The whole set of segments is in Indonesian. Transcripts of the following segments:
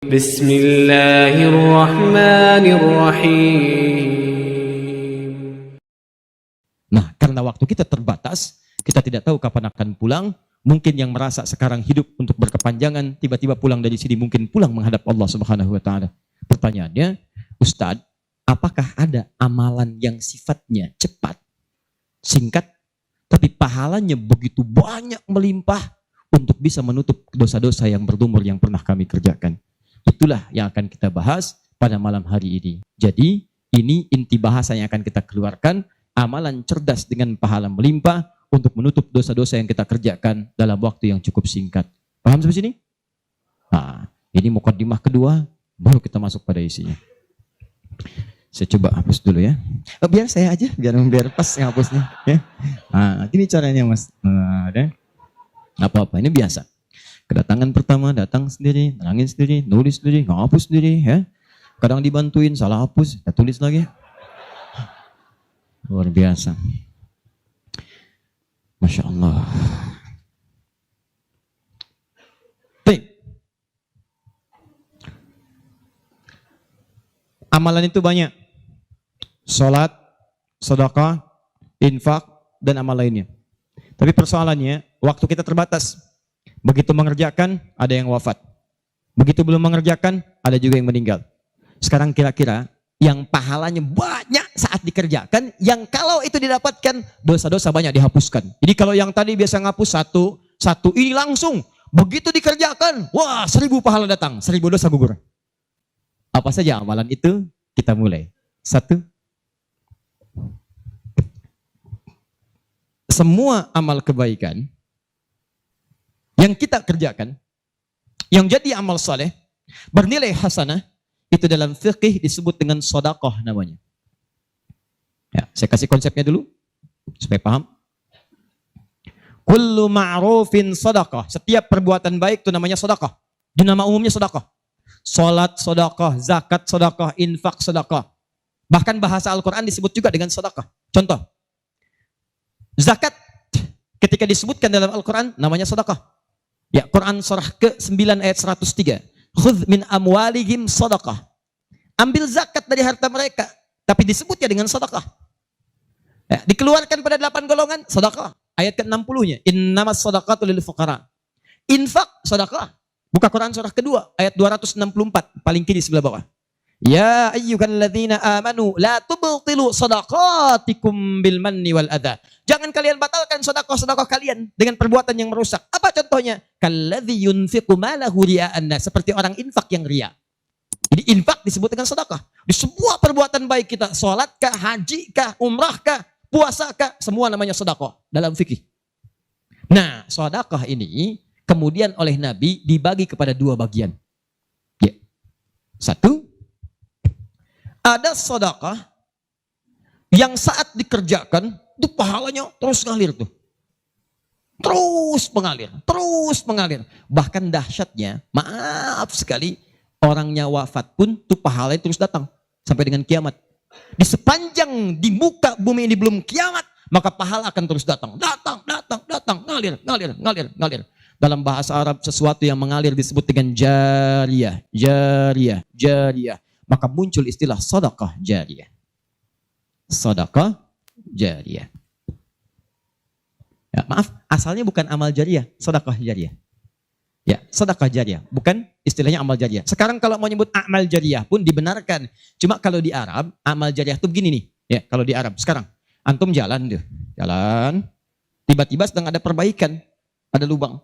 Bismillahirrahmanirrahim. Nah, karena waktu kita terbatas, kita tidak tahu kapan akan pulang. Mungkin yang merasa sekarang hidup untuk berkepanjangan, tiba-tiba pulang dari sini, mungkin pulang menghadap Allah Subhanahu wa Ta'ala. Pertanyaannya, Ustadz, apakah ada amalan yang sifatnya cepat, singkat, tapi pahalanya begitu banyak melimpah untuk bisa menutup dosa-dosa yang berlumur yang pernah kami kerjakan? Itulah yang akan kita bahas pada malam hari ini. Jadi, ini inti bahasa yang akan kita keluarkan, amalan cerdas dengan pahala melimpah untuk menutup dosa-dosa yang kita kerjakan dalam waktu yang cukup singkat. Paham sampai sini? Nah, ini mukadimah kedua, baru kita masuk pada isinya. Saya coba hapus dulu ya. Biar saya aja, biar pas ngapusnya. Ya. Nah, ini caranya Mas. Nah, apa-apa, ini biasa. Kedatangan pertama, datang sendiri, tenangin sendiri, nulis sendiri, ngapus sendiri. Ya. Kadang dibantuin, salah hapus, kita tulis lagi. Luar biasa. Masya Allah. Baik. Amalan itu banyak. Salat, sedekah, infak, dan amal lainnya. Tapi persoalannya, waktu kita terbatas. Begitu mengerjakan, ada yang wafat. Begitu belum mengerjakan, ada juga yang meninggal. Sekarang kira-kira, yang pahalanya banyak saat dikerjakan, yang kalau itu didapatkan, dosa-dosa banyak dihapuskan. Jadi kalau yang tadi biasa ngapus satu, ini langsung. Begitu dikerjakan, wah 1000 pahala datang, 1000 dosa gugur. Apa saja amalan itu? Kita mulai. 1. Semua amal kebaikan yang kita kerjakan, yang jadi amal saleh, bernilai hasanah, itu dalam fikih disebut dengan sedekah namanya. Ya, saya kasih konsepnya dulu supaya paham. Kullu ma'rufin sedekah. Setiap perbuatan baik itu namanya sedekah. Di nama umumnya sedekah. Salat sedekah, zakat sedekah, infak sedekah. Bahkan bahasa Al-Qur'an disebut juga dengan sedekah. Contoh. Zakat ketika disebutkan dalam Al-Qur'an namanya sedekah. Ya, Quran surah ke-9 ayat 103. Khudz min amwalihim sedekah. Ambil zakat dari harta mereka, tapi disebutnya dengan sedekah. Ya, dikeluarkan pada 8 golongan sedekah. Ayat ke-60-nya, innamas shadaqatu lil fuqara. Infak sedekah. Buka Quran surah kedua ayat 264, paling kiri sebelah bawah. Ya ayyuhalladzina amanu la tubtilu shadaqatikum bil manni wal adza. Jangan kalian batalkan sedekah-sedekah kalian dengan perbuatan yang merusak. Apa contohnya? Kalladzi yunfiqu malahu ria'an nas, seperti orang infak yang ria. Jadi infak disebut dengan sedekah. Di semua perbuatan baik kita, salat kah, haji kah, umrah kah, puasa kah, semua namanya sedekah dalam fikih. Nah, sedekah ini kemudian oleh Nabi dibagi kepada 2 bagian. Ya. 1, ada sedekah yang saat dikerjakan itu pahalanya terus ngalir tuh. Terus mengalir. Bahkan dahsyatnya, maaf sekali, orangnya wafat pun tuh pahalanya terus datang sampai dengan kiamat. Di sepanjang di muka bumi ini belum kiamat, maka pahala akan terus datang, ngalir. Dalam bahasa Arab sesuatu yang mengalir disebut dengan jariyah. Maka muncul istilah sedekah jariyah. Sedekah jariyah. Ya, maaf, asalnya bukan amal jariyah, sedekah jariyah. Ya, sedekah jariyah, bukan istilahnya amal jariyah. Sekarang kalau mau nyebut amal jariyah pun dibenarkan. Cuma kalau di Arab, amal jariyah itu begini nih. Ya, kalau di Arab sekarang, antum jalan, tiba-tiba sedang ada perbaikan, ada lubang.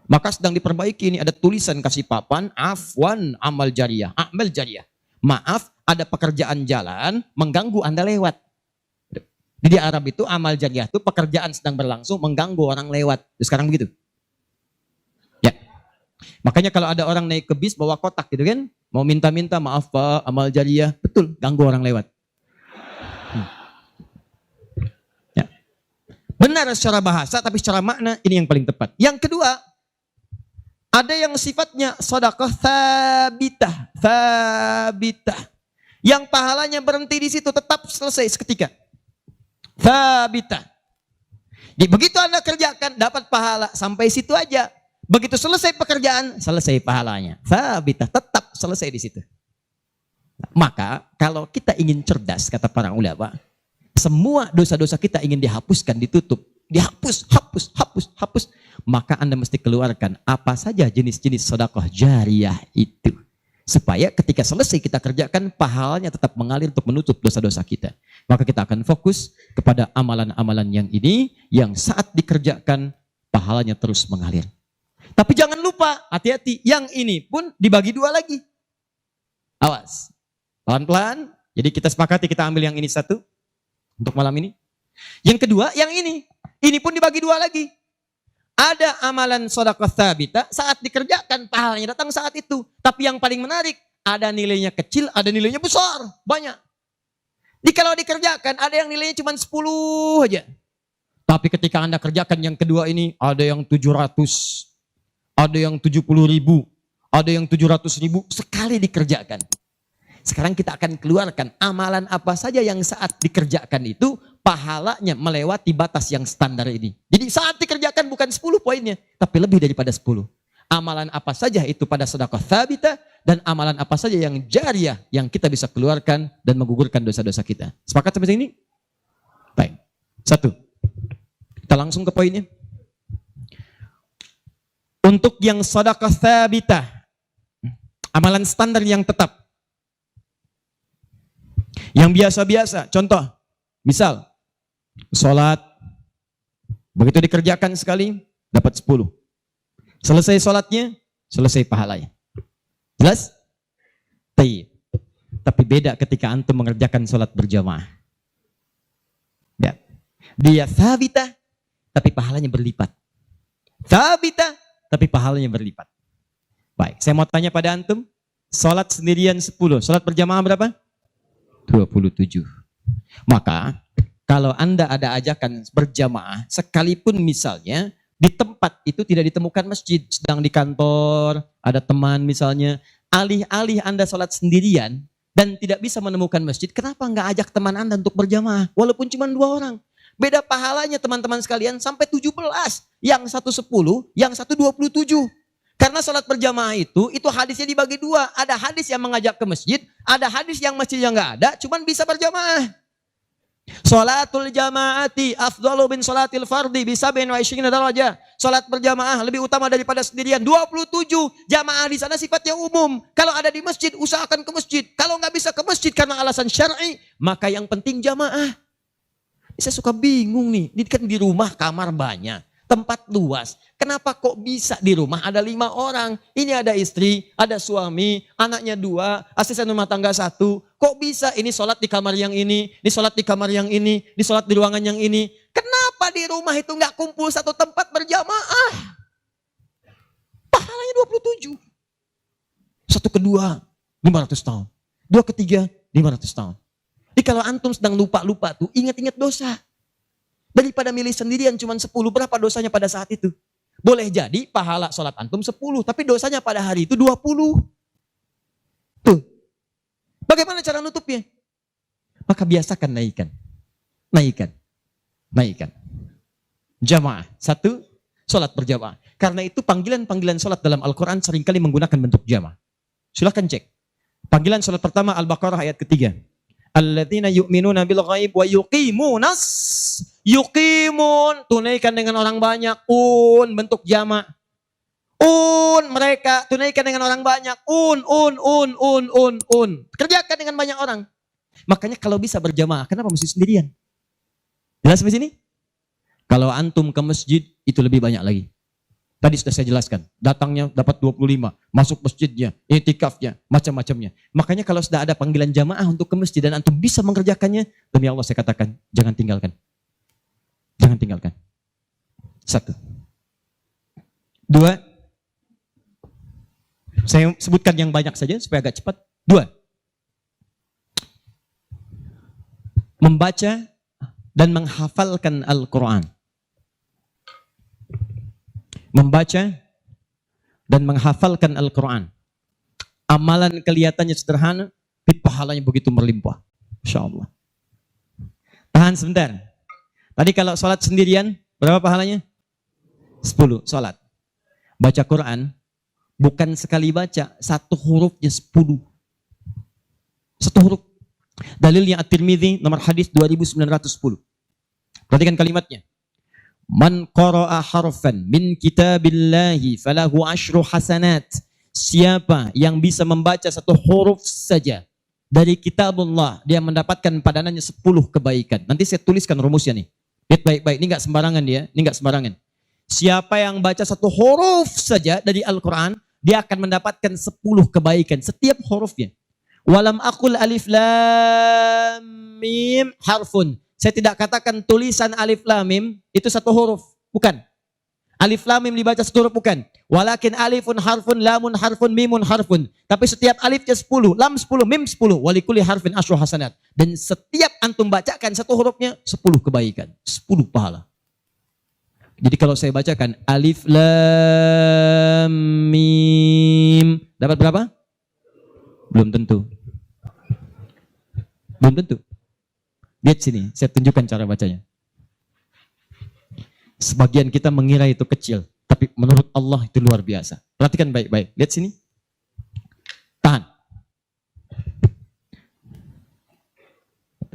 Maka sedang diperbaiki ini ada tulisan kasih papan, afwan amal jariyah, amal jariyah. Maaf, ada pekerjaan jalan mengganggu Anda lewat. Di Arab itu amal jariyah itu pekerjaan sedang berlangsung mengganggu orang lewat. Sekarang begitu. Ya. Makanya kalau ada orang naik ke bis bawa kotak gitu kan, mau minta-minta maaf Pak, amal jariyah, betul, ganggu orang lewat. Ya. Benar secara bahasa, tapi secara makna ini yang paling tepat. Yang kedua, ada yang sifatnya sedekah thabitah. Yang pahalanya berhenti di situ, tetap selesai seketika. Thabitah. Jadi begitu Anda kerjakan dapat pahala sampai situ aja. Begitu selesai pekerjaan, selesai pahalanya. Thabitah, tetap selesai di situ. Maka kalau kita ingin cerdas, kata para ulama, semua dosa-dosa kita ingin dihapuskan, ditutup. Dihapus, hapus. Maka Anda mesti keluarkan apa saja jenis-jenis sedekah jariyah itu. Supaya ketika selesai kita kerjakan, pahalanya tetap mengalir untuk menutup dosa-dosa kita. Maka kita akan fokus kepada amalan-amalan yang ini, yang saat dikerjakan, pahalanya terus mengalir. Tapi jangan lupa, hati-hati, yang ini pun dibagi dua lagi. Awas, pelan-pelan. Jadi kita sepakati kita ambil yang ini satu, untuk malam ini. Yang kedua, yang ini pun dibagi dua lagi. Ada amalan sedekah tsabita, saat dikerjakan pahalanya datang saat itu. Tapi yang paling menarik, ada nilainya kecil, ada nilainya besar, banyak. Kalau dikerjakan, ada yang nilainya cuma 10 aja. Tapi ketika Anda kerjakan yang kedua ini, ada yang 700, ada yang 70.000, ada yang 700.000, sekali dikerjakan. Sekarang kita akan keluarkan amalan apa saja yang saat dikerjakan itu pahalanya melewati batas yang standar ini. Jadi saat dikerjakan bukan 10 poinnya, tapi lebih daripada 10. Amalan apa saja itu pada sedekah tsabita dan amalan apa saja yang jariyah yang kita bisa keluarkan dan menggugurkan dosa-dosa kita. Sepakat sampai sini? Baik. 1. Kita langsung ke poinnya. Untuk yang sedekah tsabita, amalan standar yang tetap. Yang biasa-biasa, contoh, misal, sholat, begitu dikerjakan sekali, dapat 10. Selesai sholatnya, selesai pahalanya. Jelas? Tapi beda ketika antum mengerjakan sholat berjamaah. Ya. Dia tsabita, tapi pahalanya berlipat. Tsabita, tapi pahalanya berlipat. Baik, saya mau tanya pada antum, sholat sendirian 10, sholat berjamaah berapa? 27. Maka kalau Anda ada ajakan berjamaah, sekalipun misalnya di tempat itu tidak ditemukan masjid, sedang di kantor, ada teman misalnya, alih-alih Anda sholat sendirian dan tidak bisa menemukan masjid, kenapa nggak ajak teman Anda untuk berjamaah? Walaupun cuma 2 orang. Beda pahalanya teman-teman sekalian sampai 17. Yang satu 10, yang satu 27. Karena sholat berjamaah itu hadisnya dibagi 2. Ada hadis yang mengajak ke masjid, ada hadis yang masjidnya nggak ada, cuman bisa berjamaah. Sholatul jamaati afdalu bin sholatil fardi bisa bin wa isyrina darajah. Sholat berjamaah lebih utama daripada sendirian. 27. Jamaah di sana sifatnya umum. Kalau ada di masjid, usahakan ke masjid. Kalau nggak bisa ke masjid karena alasan syar'i, maka yang penting jamaah. Saya suka bingung nih, ini kan di rumah kamar banyak, tempat luas. Kenapa kok bisa di rumah ada 5 orang? Ini ada istri, ada suami, anaknya 2, asisten rumah tangga 1. Kok bisa ini sholat di kamar yang ini sholat di kamar yang ini sholat di ruangan yang ini? Kenapa di rumah itu nggak kumpul satu tempat berjamaah? Pahalanya 27. 1 kedua 500 tahun. 2 ketiga 500 tahun. Jadi kalau antum sedang lupa-lupa tuh, ingat-ingat dosa. Daripada milih sendirian cuma 10, berapa dosanya pada saat itu? Boleh jadi pahala sholat antum 10, tapi dosanya pada hari itu 20. Tuh. Bagaimana cara nutupnya? Maka biasakan naikkan. Jamaah. 1, sholat berjamaah. Karena itu panggilan-panggilan sholat dalam Al-Quran seringkali menggunakan bentuk jamaah. Silahkan cek. Panggilan sholat pertama Al-Baqarah ayat ketiga. Alladzina yu'minuna bil ghaib wa yuqimun, tunaikan dengan orang banyak, bentuk jamak. Mereka tunaikan dengan orang banyak, kerjakan dengan banyak orang. Makanya kalau bisa berjamaah, kenapa mesti sendirian? Jelas sampai sini? Kalau antum ke masjid itu lebih banyak lagi. Tadi sudah saya jelaskan, datangnya dapat 25, masuk masjidnya, i'tikafnya, macam-macamnya. Makanya kalau sudah ada panggilan jamaah untuk ke masjid dan antum bisa mengerjakannya, demi Allah saya katakan, jangan tinggalkan. Jangan tinggalkan. 1. 2. Saya sebutkan yang banyak saja supaya agak cepat. 2. Membaca dan menghafalkan Al-Quran. Membaca dan menghafalkan Al-Quran. Amalan kelihatannya sederhana, tapi pahalanya begitu berlimpah. Insya Allah. Tahan sebentar. Tadi kalau sholat sendirian, berapa pahalanya? 10 sholat. baca Quran, bukan sekali baca, satu hurufnya 10. Satu huruf. Dalilnya At-Tirmidzi nomor hadis 2910. Perhatikan kalimatnya. Man qara'a harfan min kitabillahi falahu asyru hasanat. Siapa yang bisa membaca satu huruf saja dari kitabullah, dia mendapatkan padanannya 10 kebaikan. Nanti saya tuliskan rumusnya nih. Lihat baik-baik, ini enggak sembarangan dia, ini enggak sembarangan. Siapa yang baca satu huruf saja dari Al-Quran, dia akan mendapatkan 10 kebaikan setiap hurufnya. Walam aqul alif lam mim harfun. Saya tidak katakan tulisan alif lam mim itu satu huruf, bukan. Alif lam mim dibaca satu huruf, bukan. Walakin alifun harfun, lamun harfun, mimun harfun. Tapi setiap alifnya 10, lam 10, mim 10, walikuli harfin asyru hasanat. Dan setiap antum bacakan satu hurufnya 10 kebaikan, 10 pahala. Jadi kalau saya bacakan alif lam mim, dapat berapa? Belum tentu. Belum tentu. Lihat sini, saya tunjukkan cara bacanya. Sebagian kita mengira itu kecil, tapi menurut Allah itu luar biasa. Perhatikan baik-baik. Lihat sini. Tahan.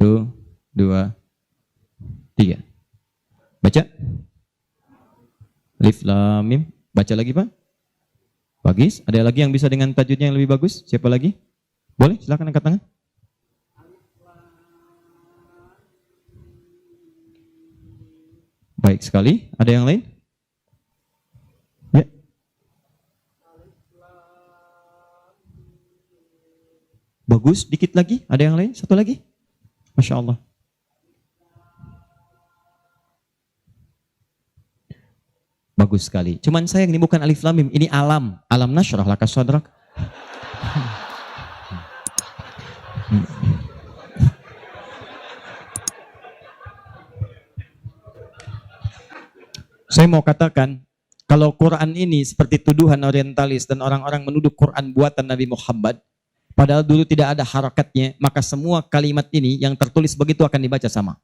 1, 2, 3. Baca. Alif lam mim. Baca lagi, Pak. Bagus. Ada lagi yang bisa dengan tajwidnya yang lebih bagus? Siapa lagi? Boleh, silakan angkat tangan. Baik sekali. Ada yang lain? Ya. Bagus. Dikit lagi. Ada yang lain? Satu lagi. Masya Allah. Bagus sekali. Cuman sayang ini bukan alif lam mim, ini alam. Alam nasyrah laka sadrak. Saya mau katakan, kalau Quran ini seperti tuduhan orientalis dan orang-orang menuduh Quran buatan Nabi Muhammad, padahal dulu tidak ada harakatnya, maka semua kalimat ini yang tertulis begitu akan dibaca sama.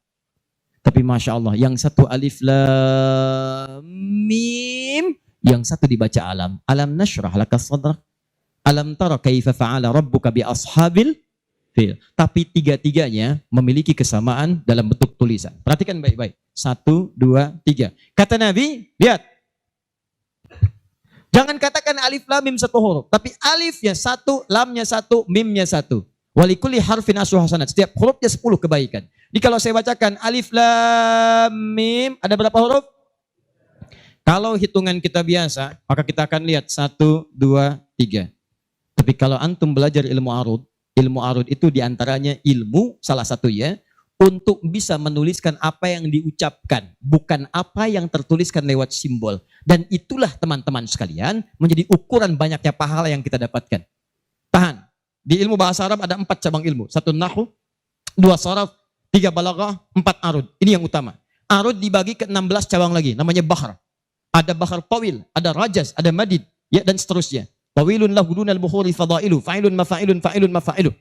Tapi Masya Allah, yang satu alif lam mim, yang satu dibaca alam. Alam nasyrah laka sadrak. Alam tara kaifa fa'ala rabbuka bi ashabil fil. Tapi tiga-tiganya memiliki kesamaan dalam bentuk tulisan. Perhatikan baik-baik. 1, 2, 3. Kata Nabi, lihat. Jangan katakan alif lam mim satu huruf, tapi alifnya 1, lamnya 1, mimnya 1. Walikuli harfin asyru hasanat. Setiap hurufnya 10 kebaikan. Jadi kalau saya bacakan alif lam mim, ada berapa huruf? Kalau hitungan kita biasa, maka kita akan lihat 1, 2, 3. Tapi kalau antum belajar ilmu arud itu diantaranya ilmu salah satu ya, untuk bisa menuliskan apa yang diucapkan, bukan apa yang tertuliskan lewat simbol. Dan itulah teman-teman sekalian menjadi ukuran banyaknya pahala yang kita dapatkan. Tahan. Di ilmu bahasa Arab ada 4 cabang ilmu. 1 nahwu, 2 sharaf, 3 balaghah, 4 arud. Ini yang utama. Arud dibagi ke 16 cabang lagi, namanya bahar. Ada bahar tawil, ada rajaz, ada madid, ya, dan seterusnya. Tawilun lahu dunal buhuri fadailu, fa'ilun mafa'ilun, fa'ilun mafa'ilu.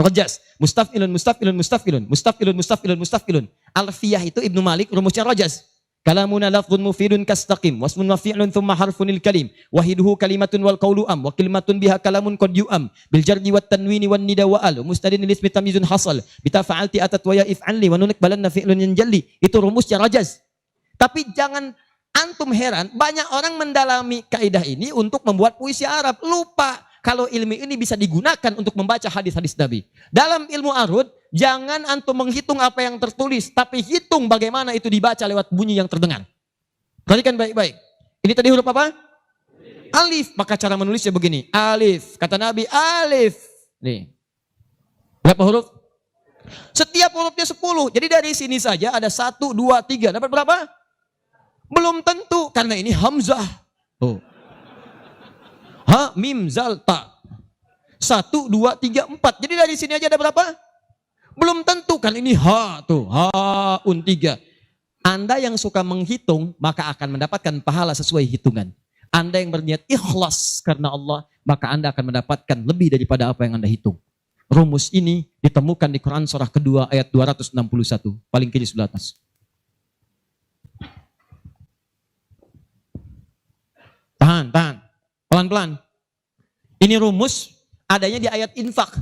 Rajas, mustafilun, mustafilun, mustafilun, mustafilun, mustafilun, mustafilun. Alfiyah itu Ibnu Malik rumusnya rajas. Kalamuna lafdhun mufidun kastaqim, wasmun mafi'lun thumma harfunil kalim, wahiduhu kalimatun wal qawlu am, wa kalimatun biha kalamun qad yu'am, bil jardi wat tanwini wan nida wa al, mustadin lil ismi tamyizun hasal, bita fa'alti atat wa ya if'anli wa nunik balanna fi'lun yanjalli. Itu rumusnya rajas. Tapi jangan antum heran, banyak orang mendalami kaidah ini untuk membuat puisi Arab, lupa kalau ilmu ini bisa digunakan untuk membaca hadis-hadis Nabi. Dalam ilmu arud, jangan antum menghitung apa yang tertulis, tapi hitung bagaimana itu dibaca lewat bunyi yang terdengar. Perhatikan baik-baik. Ini tadi huruf apa? Alif. Maka cara menulisnya begini. Alif. Kata Nabi, alif. Nih. Berapa huruf? Setiap hurufnya 10. Jadi dari sini saja ada 1, 2, 3. Dapat berapa? Belum tentu. Karena ini hamzah. Oh. Ha, mim, zal, ta. 1, 2, 3, 4. Jadi dari sini aja ada berapa? Belum tentu. Kan ini ha tuh. Ha-un 3. Anda yang suka menghitung, maka akan mendapatkan pahala sesuai hitungan. Anda yang berniat ikhlas karena Allah, maka Anda akan mendapatkan lebih daripada apa yang Anda hitung. Rumus ini ditemukan di Quran surah kedua ayat 261. Paling kiri sebelah atas. Tahan. Tahan. Pelan-pelan. Ini rumus adanya di ayat infak.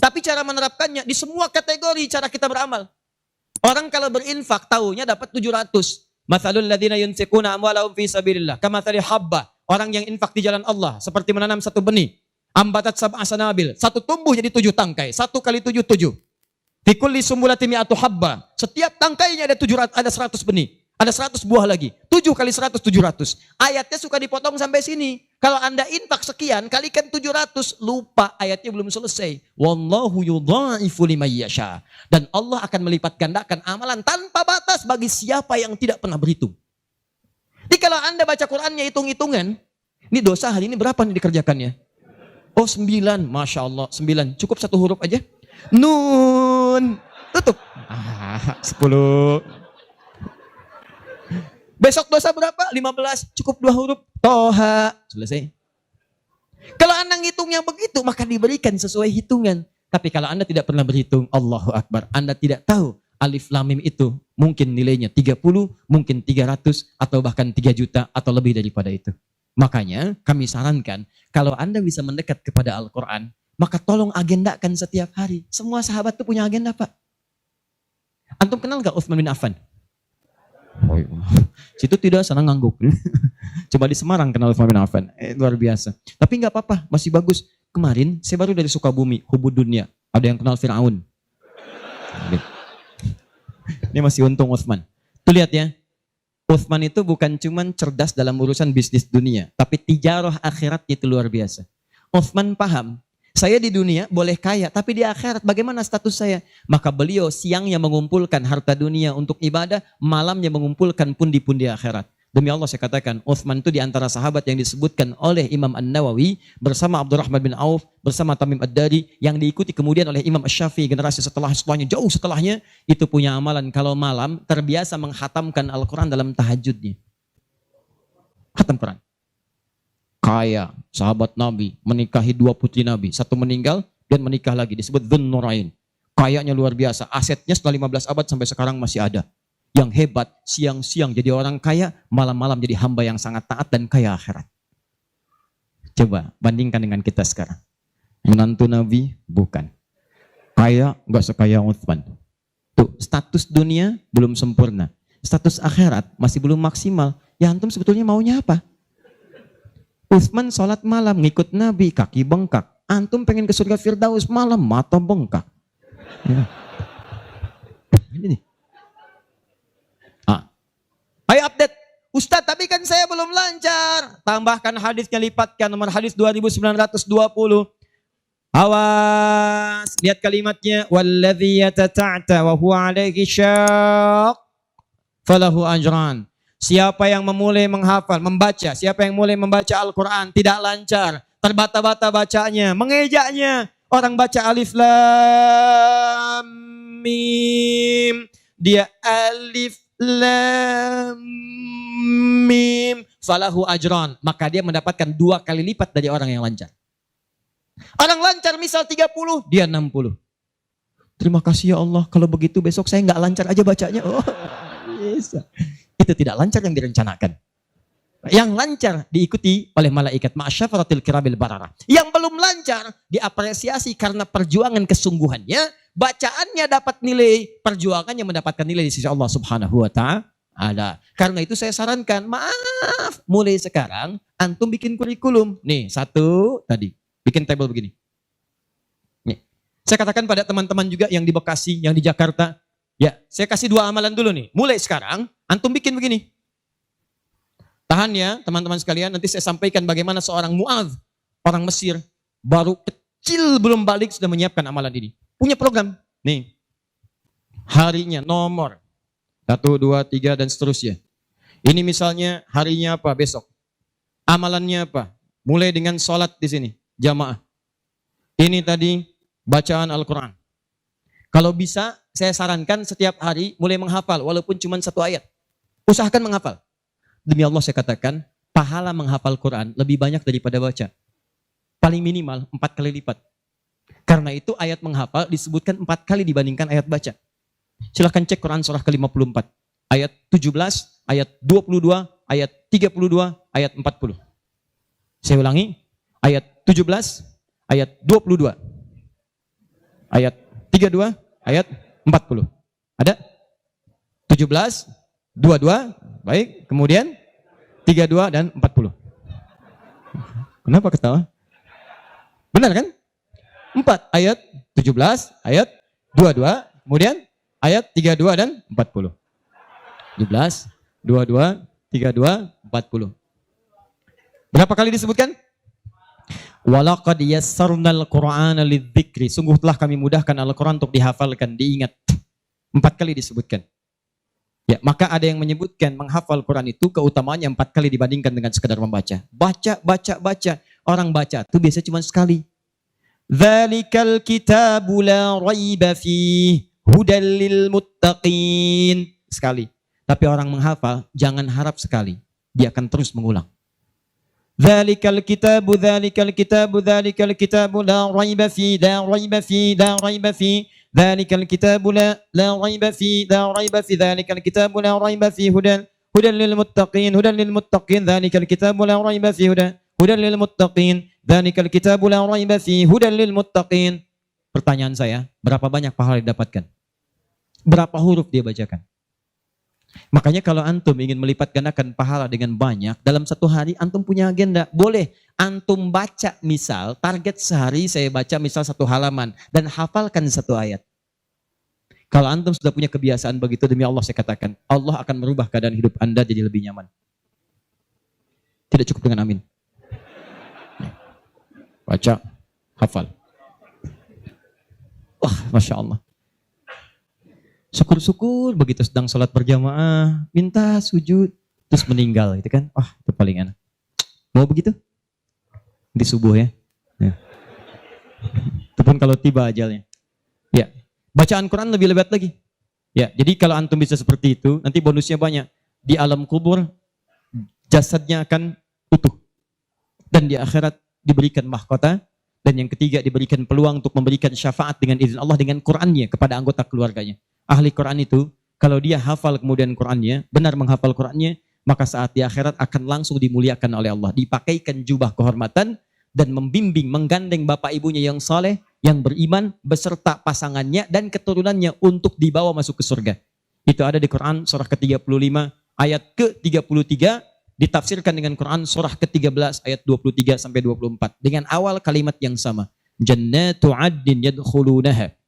Tapi cara menerapkannya di semua kategori cara kita beramal. Orang kalau berinfak tahunya dapat 700. Matsalul ladzina yunfiquna amwalahum fi sabilillah kamatsali habba. Orang yang infak di jalan Allah seperti menanam satu benih. Ambatat sab'a sanabil. Satu tumbuh jadi 7 tangkai. 1 kali 7, 7. Fi kulli sumbulatin mi'atu habba. Setiap tangkainya ada 100 benih. Ada 100 buah lagi. 7 kali 100, 700. Ayatnya suka dipotong sampai sini. Kalau Anda infak sekian, kalikan 700. Lupa, ayatnya belum selesai. Wallahu yudha'ifu liman yasha. Dan Allah akan melipat gandakan amalan tanpa batas bagi siapa yang tidak pernah berhitung. Jadi kalau Anda baca Qur'annya hitung-hitungan, ini dosa hari ini berapa nih dikerjakannya? Oh 9, Masya Allah 9. Cukup 1 huruf aja. Nun. Tutup. 10. Besok dosa berapa? 15. Cukup 2 huruf. Toha. Selesai. Kalau Anda ngitungnya begitu, maka diberikan sesuai hitungan. Tapi kalau Anda tidak pernah berhitung, Allahu Akbar. Anda tidak tahu alif lam mim itu mungkin nilainya 30, mungkin 300, atau bahkan 3 juta, atau lebih daripada itu. Makanya kami sarankan, kalau Anda bisa mendekat kepada Al-Quran, maka tolong agendakan setiap hari. Semua sahabat itu punya agenda, Pak. Antum kenal gak Utsman bin Affan? Oh, situ tidak senang ngangguk. Coba di Semarang kenal Utsman bin Affan. Luar biasa. Tapi nggak apa-apa, masih bagus. Kemarin saya baru dari Sukabumi, Hubud Dunia. Ada yang kenal Fir'aun. Ini masih untung Utsman. Tuh lihat ya. Utsman itu bukan cuman cerdas dalam urusan bisnis dunia, tapi tijarah akhirat itu luar biasa. Utsman paham, saya di dunia boleh kaya, tapi di akhirat bagaimana status saya? Maka beliau siangnya mengumpulkan harta dunia untuk ibadah, malamnya mengumpulkan pundi-pundi akhirat. Demi Allah saya katakan, Utsman itu di antara sahabat yang disebutkan oleh Imam An-Nawawi bersama Abdurrahman bin Auf, bersama Tamim Ad-Dari, yang diikuti kemudian oleh Imam Asy-Syafi'i generasi setelahnya, jauh setelahnya, itu punya amalan kalau malam terbiasa menghatamkan Al-Quran dalam tahajudnya. Khatam Quran. Kaya, sahabat Nabi, menikahi 2 putri Nabi. Satu meninggal, dan menikah lagi. Disebut Dzun Nurain. Kayanya luar biasa. Asetnya setelah 15 abad sampai sekarang masih ada. Yang hebat, siang-siang jadi orang kaya, malam-malam jadi hamba yang sangat taat dan kaya akhirat. Coba, bandingkan dengan kita sekarang. Menantu Nabi, bukan. Kaya, enggak sekaya Utsman. Tuh, status dunia belum sempurna. Status akhirat masih belum maksimal. Ya antum sebetulnya maunya apa? Utsman sholat malam, ngikut Nabi, kaki bengkak. Antum pengen ke surga Firdaus malam, mata bengkak. Ya. Ini nih. Ayo update. Ustadz, tapi kan saya belum lancar. Tambahkan hadisnya, lipatkan nomor hadis 2920. Awas, lihat kalimatnya. Walladzi yatata'ta wa huwa 'alaihi syaq falahu ajran. Siapa yang memulai menghafal, membaca, siapa yang mulai membaca Al-Quran tidak lancar, terbata-bata bacanya, mengejaknya. Orang baca alif lam mim, dia alif lam mim, falahu ajran, maka dia mendapatkan 2 kali lipat dari orang yang lancar. Orang lancar misal 30, dia 60. Terima kasih ya Allah, kalau begitu besok saya nggak lancar aja bacanya. Oh, bisa. Itu tidak lancar yang direncanakan. Yang lancar diikuti oleh malaikat ma'asyafaratil kirabil bararah. Yang belum lancar diapresiasi karena perjuangan kesungguhannya, bacaannya dapat nilai, perjuangannya mendapatkan nilai di sisi Allah Subhanahu wa ta'ala. Karena itu saya sarankan, maaf, mulai sekarang antum bikin kurikulum. Nih, 1 tadi, bikin tabel begini. Nih, saya katakan pada teman-teman juga yang di Bekasi, yang di Jakarta, ya, saya kasih 2 amalan dulu nih. Mulai sekarang, antum bikin begini. Tahan ya teman-teman sekalian, nanti saya sampaikan bagaimana seorang Mu'adz, orang Mesir, baru kecil belum balik sudah menyiapkan amalan ini. Punya program. Nih, harinya nomor 1, 2, 3 dan seterusnya. Ini misalnya harinya apa besok. Amalannya apa? Mulai dengan sholat di sini, jamaah. Ini tadi bacaan Al-Quran. Kalau bisa, saya sarankan setiap hari mulai menghafal, walaupun cuma 1 ayat. Usahakan menghafal. Demi Allah saya katakan, pahala menghafal Quran lebih banyak daripada baca. Paling minimal 4 kali lipat. Karena itu ayat menghafal disebutkan 4 kali dibandingkan ayat baca. Silahkan cek Quran surah ke-54. Ayat 17, ayat 22, ayat 32, ayat 40. Saya ulangi, ayat 17, ayat 22, ayat 32, ayat 40. Ada? 17, 22, baik. Kemudian 32 dan 40. Kenapa ketawa? Benar kan? 4 ayat 17, ayat 22, kemudian ayat 32 dan 40. 17, 22, 32, 40. Berapa kali disebutkan? Walaqad yassarnal Qur'ana lidzikri. Sungguh telah kami mudahkan Al-Qur'an untuk dihafalkan, diingat. 4 kali disebutkan. Ya, maka ada yang menyebutkan menghafal Quran itu keutamaannya 4 kali dibandingkan dengan sekadar membaca. Baca. Orang baca itu biasanya cuma sekali. Dzalikal kitabu la raiba fihi hudal lil muttaqin. Sekali. Tapi orang menghafal jangan harap sekali. Dia akan terus mengulang. Dzalikal kitabu la raiba fihi la raiba fihi ذلك الكتاب لا ريب فيه ذلك الكتاب لا ريب فيه هدى للمتقين ذلك الكتاب لا ريب فيه هدى للمتقين ذلك الكتاب لا ريب فيه هدى للمتقين. Pertanyaan saya, berapa banyak pahala didapatkan? Berapa huruf dia bacakan? Makanya kalau antum ingin melipat gandakan pahala dengan banyak, dalam satu hari antum punya agenda. Boleh antum baca, misal target sehari saya baca misal 1 halaman dan hafalkan 1 ayat. Kalau antum sudah punya kebiasaan begitu, demi Allah saya katakan, Allah akan merubah keadaan hidup Anda jadi lebih nyaman. Tidak cukup dengan amin. Baca, hafal. Wah, Masya Allah. Syukur-syukur begitu sedang sholat berjamaah, minta sujud, terus meninggal, gitu kan? Wah, itu paling enak. Mau begitu? Di subuh ya. Itu pun kalau tiba ajalnya. Ya, bacaan Quran lebih lebat lagi. Ya, jadi kalau antum bisa seperti itu, nanti bonusnya banyak. Di alam kubur, jasadnya akan utuh. Dan di akhirat diberikan mahkota. Dan yang ketiga diberikan peluang untuk memberikan syafaat dengan izin Allah dengan Qurannya kepada anggota keluarganya. Ahli Quran itu, kalau dia hafal kemudian Qurannya, benar menghafal Qurannya, maka saat di akhirat akan langsung dimuliakan oleh Allah. Dipakaikan jubah kehormatan dan membimbing, menggandeng bapak ibunya yang saleh, yang beriman, beserta pasangannya dan keturunannya untuk dibawa masuk ke surga. Itu ada di Quran surah ke-35 ayat ke-33, ditafsirkan dengan Quran surah ke-13 ayat 23 sampai 24 dengan awal kalimat yang sama. Jannatu 'adnin yadkhulunaha.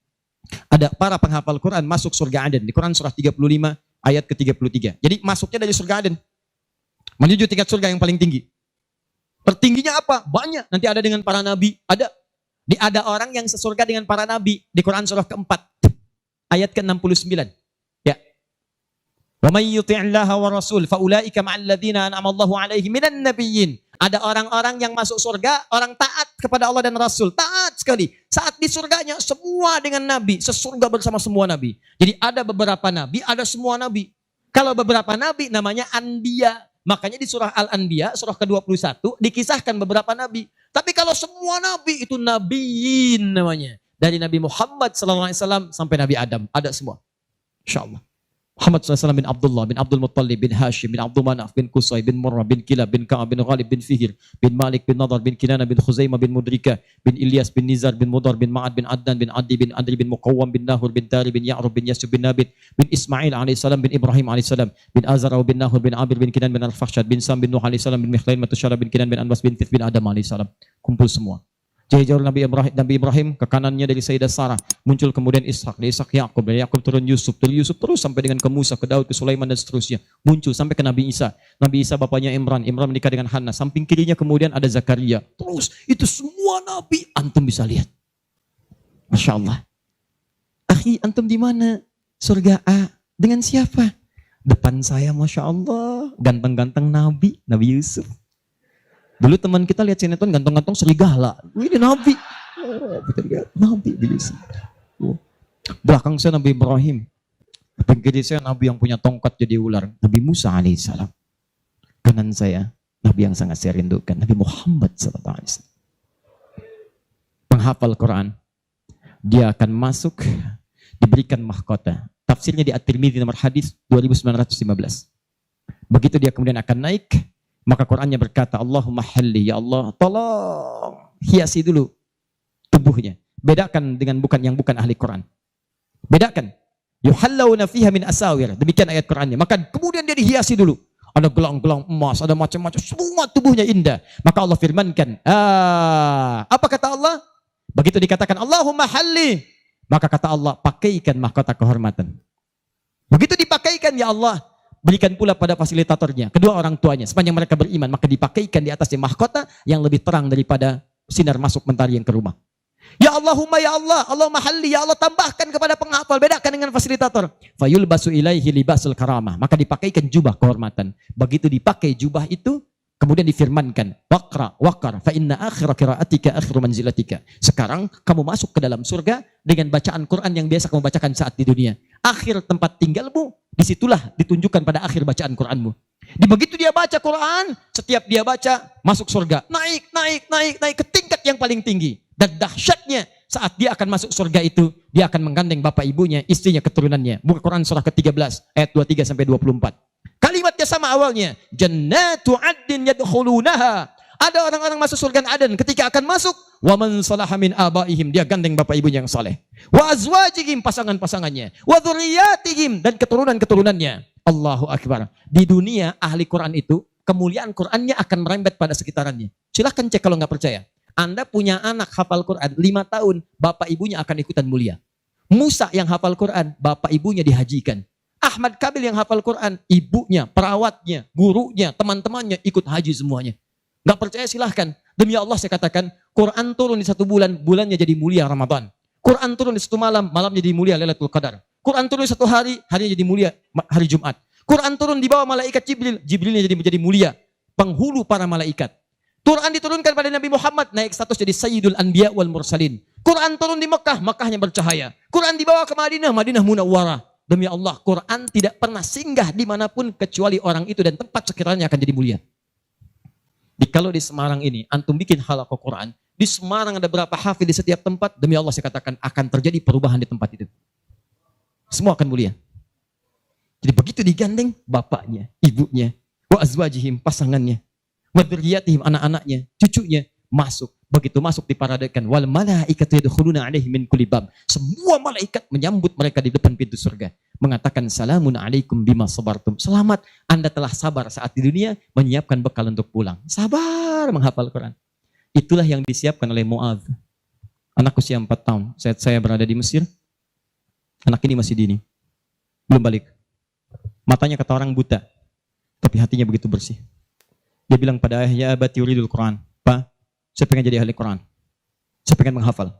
Ada para penghafal Quran masuk surga Aden di Quran surah 35 ayat ke-33. Jadi masuknya dari surga Aden menuju tingkat surga yang paling tinggi. Tertingginya apa? Banyak. Nanti ada dengan para nabi, ada orang yang sesurga dengan para nabi di Quran surah keempat ayat ke-69. Ya. Wa may yuti'illaha wa rasul fa ulaika ma'al ladzina an'ama Allahu 'alaihim minan nabiyyin. Ada orang-orang yang masuk surga, orang taat kepada Allah dan Rasul. Taat sekali. Saat di surganya, semua dengan Nabi. Sesurga bersama semua Nabi. Jadi ada beberapa Nabi, ada semua Nabi. Kalau beberapa Nabi namanya Anbiya. Makanya di surah Al-Anbiya, surah ke-21, dikisahkan beberapa Nabi. Tapi kalau semua Nabi, itu Nabiin namanya. Dari Nabi Muhammad SAW sampai Nabi Adam. Ada semua. InsyaAllah. Muhammad SAW bin Abdullah, bin Abdul Muttalib, bin Hashim, bin Abdul Manaf, bin Qusay, bin Murrah, bin Kilab, bin Ka'ab, bin Ghalib, bin Fihir, bin Malik, bin Nadar, bin Kinana, bin Khuzaimah, bin Mudrika, bin Ilyas, bin Nizar, bin Mudar, bin Ma'ad, bin Adnan, bin Adi, bin Adri, bin Muqawwam, bin Nahur, bin Tari, bin Ya'rub, bin Yasub, bin Nabit, bin Ismail AS, bin Ibrahim AS, bin Azar, bin Nahur, bin Abir, bin Kinan, bin Al-Fakhshad, bin Sam, bin Nuh AS, bin Mikhlain, Matusyara, bin Kinan, bin Anwas, bin Tith, bin Adam AS. Kumpul semua. Jauh Nabi Ibrahim ke kanannya dari Sayyidah Sarah, muncul kemudian Ishak, dari Ishak Yakub, dari Yakub turun Yusuf, dari Yusuf terus sampai dengan ke Musa, ke Daud, ke Sulaiman dan seterusnya, muncul sampai ke Nabi Isa. Nabi Isa bapaknya Imran menikah dengan Hannah, samping kirinya kemudian ada Zakaria. Terus itu semua nabi antum bisa lihat. Masya Allah. Akhi, antum di mana? Surga A dengan siapa? Depan saya, Masya Allah, ganteng-ganteng Nabi Yusuf. Dulu teman kita lihat sinetron ganteng-ganteng serigala. Ini Nabi. Oh, kita lihat Nabi Yusuf. Oh. Belakang saya Nabi Ibrahim. Samping kiri saya Nabi yang punya tongkat jadi ular. Nabi Musa alaihissalam. Kanan saya Nabi yang sangat saya rindukan. Nabi Muhammad SAW. Penghafal Quran. Dia akan masuk, diberikan mahkota. Tafsirnya di At-Tirmidzi nomor hadis 2915. Begitu dia kemudian akan naik, Maka Qur'annya berkata, Allahumma halli, ya Allah, tolong hiasi dulu tubuhnya. Bedakan dengan bukan ahli Quran. Bedakan. Yuhallawna fiha min asawir. Demikian ayat Qur'annya. Maka kemudian dia dihiasi dulu. Ada gelang-gelang emas, ada macam-macam. Semua tubuhnya indah. Maka Allah firmankan. Apa kata Allah? Begitu dikatakan, Allahumma halli. Maka kata Allah, pakaikan mahkota kehormatan. Begitu dipakaikan, ya Allah, berikan pula pada fasilitatornya, kedua orang tuanya, sepanjang mereka beriman, maka dipakaikan di atasnya mahkota yang lebih terang daripada sinar masuk mentari yang ke rumah. Ya Allahumma ya Allah, Allahumma halli, ya Allah tambahkan kepada penghafal, bedakan dengan fasilitator. Fayulbasu ilaihi libasul karamah, maka dipakaikan jubah kehormatan. Begitu dipakai jubah itu, kemudian difirmankan, waqar, fa inna akhira qiraatika akhiru manzilatika. Sekarang kamu masuk ke dalam surga dengan bacaan Quran yang biasa kamu bacakan saat di dunia. Akhir tempat tinggalmu, disitulah ditunjukkan pada akhir bacaan Quranmu. Di begitu dia baca Quran, setiap dia baca masuk surga. Naik ke tingkat yang paling tinggi. Dan dahsyatnya saat dia akan masuk surga itu, dia akan menggandeng bapak ibunya, istrinya, keturunannya. Buka Quran surah ke-13 ayat 23 sampai 24. Kalimatnya sama awalnya. Jannatu addin yadkhulunaha. Ada orang-orang masuk surga Aden, ketika akan masuk, wa man salaha min abaihim, dia gandeng bapak ibunya yang saleh. Wa azwajihim, pasangan-pasangannya. Wa dzurriyyatihim, dan keturunan-keturunannya. Allahu akbar. Di dunia ahli Quran itu kemuliaan Qurannya akan merembet pada sekitarannya. Silahkan cek kalau nggak percaya. Anda punya anak hafal Quran 5 tahun, bapak ibunya akan ikutan mulia. Musa yang hafal Quran, bapak ibunya dihajikan. Ahmad Kabil yang hafal Quran, ibunya, perawatnya, gurunya, teman-temannya ikut haji semuanya. Gak percaya silahkan. Demi Allah saya katakan, Quran turun di 1 bulan, bulannya jadi mulia Ramadan. Quran turun di 1 malam, malamnya jadi mulia Lailatul Qadar. Quran turun di 1 hari, harinya jadi mulia hari Jumat. Quran turun di bawah malaikat Jibril, Jibrilnya jadi mulia, penghulu para malaikat. Quran diturunkan pada Nabi Muhammad, naik status jadi Sayyidul Anbiya wal Mursalin. Quran turun di Mekah, Mekahnya bercahaya. Quran dibawa ke Madinah, Madinah Munawwarah. Demi Allah, Quran tidak pernah singgah dimanapun kecuali orang itu dan tempat sekiranya akan jadi mulia. Kalau di Semarang ini, antum bikin halaqah Quran, di Semarang ada berapa hafid di setiap tempat, demi Allah saya katakan akan terjadi perubahan di tempat itu. Semua akan mulia. Jadi begitu digandeng, bapaknya, ibunya, wa azwajihim, pasangannya, wa dzurriyyatihim, anak-anaknya, cucunya, masuk. Begitu masuk diparadakan, wal malaikatu yadkhuluna alaihim min kulli bab. Semua malaikat menyambut mereka di depan pintu surga, mengatakan salamun alaikum bima sabartum. Selamat, Anda telah sabar saat di dunia, menyiapkan bekal untuk pulang. Sabar menghafal Quran. Itulah yang disiapkan oleh Mu'adz. Anak usia 4 tahun, saat saya berada di Mesir, anak ini masih dini, belum balik. Matanya kata orang buta, tapi hatinya begitu bersih. Dia bilang pada ayahnya, abati yuridul Quran. Pak, saya pengen jadi ahli Quran. Saya pengen menghafal.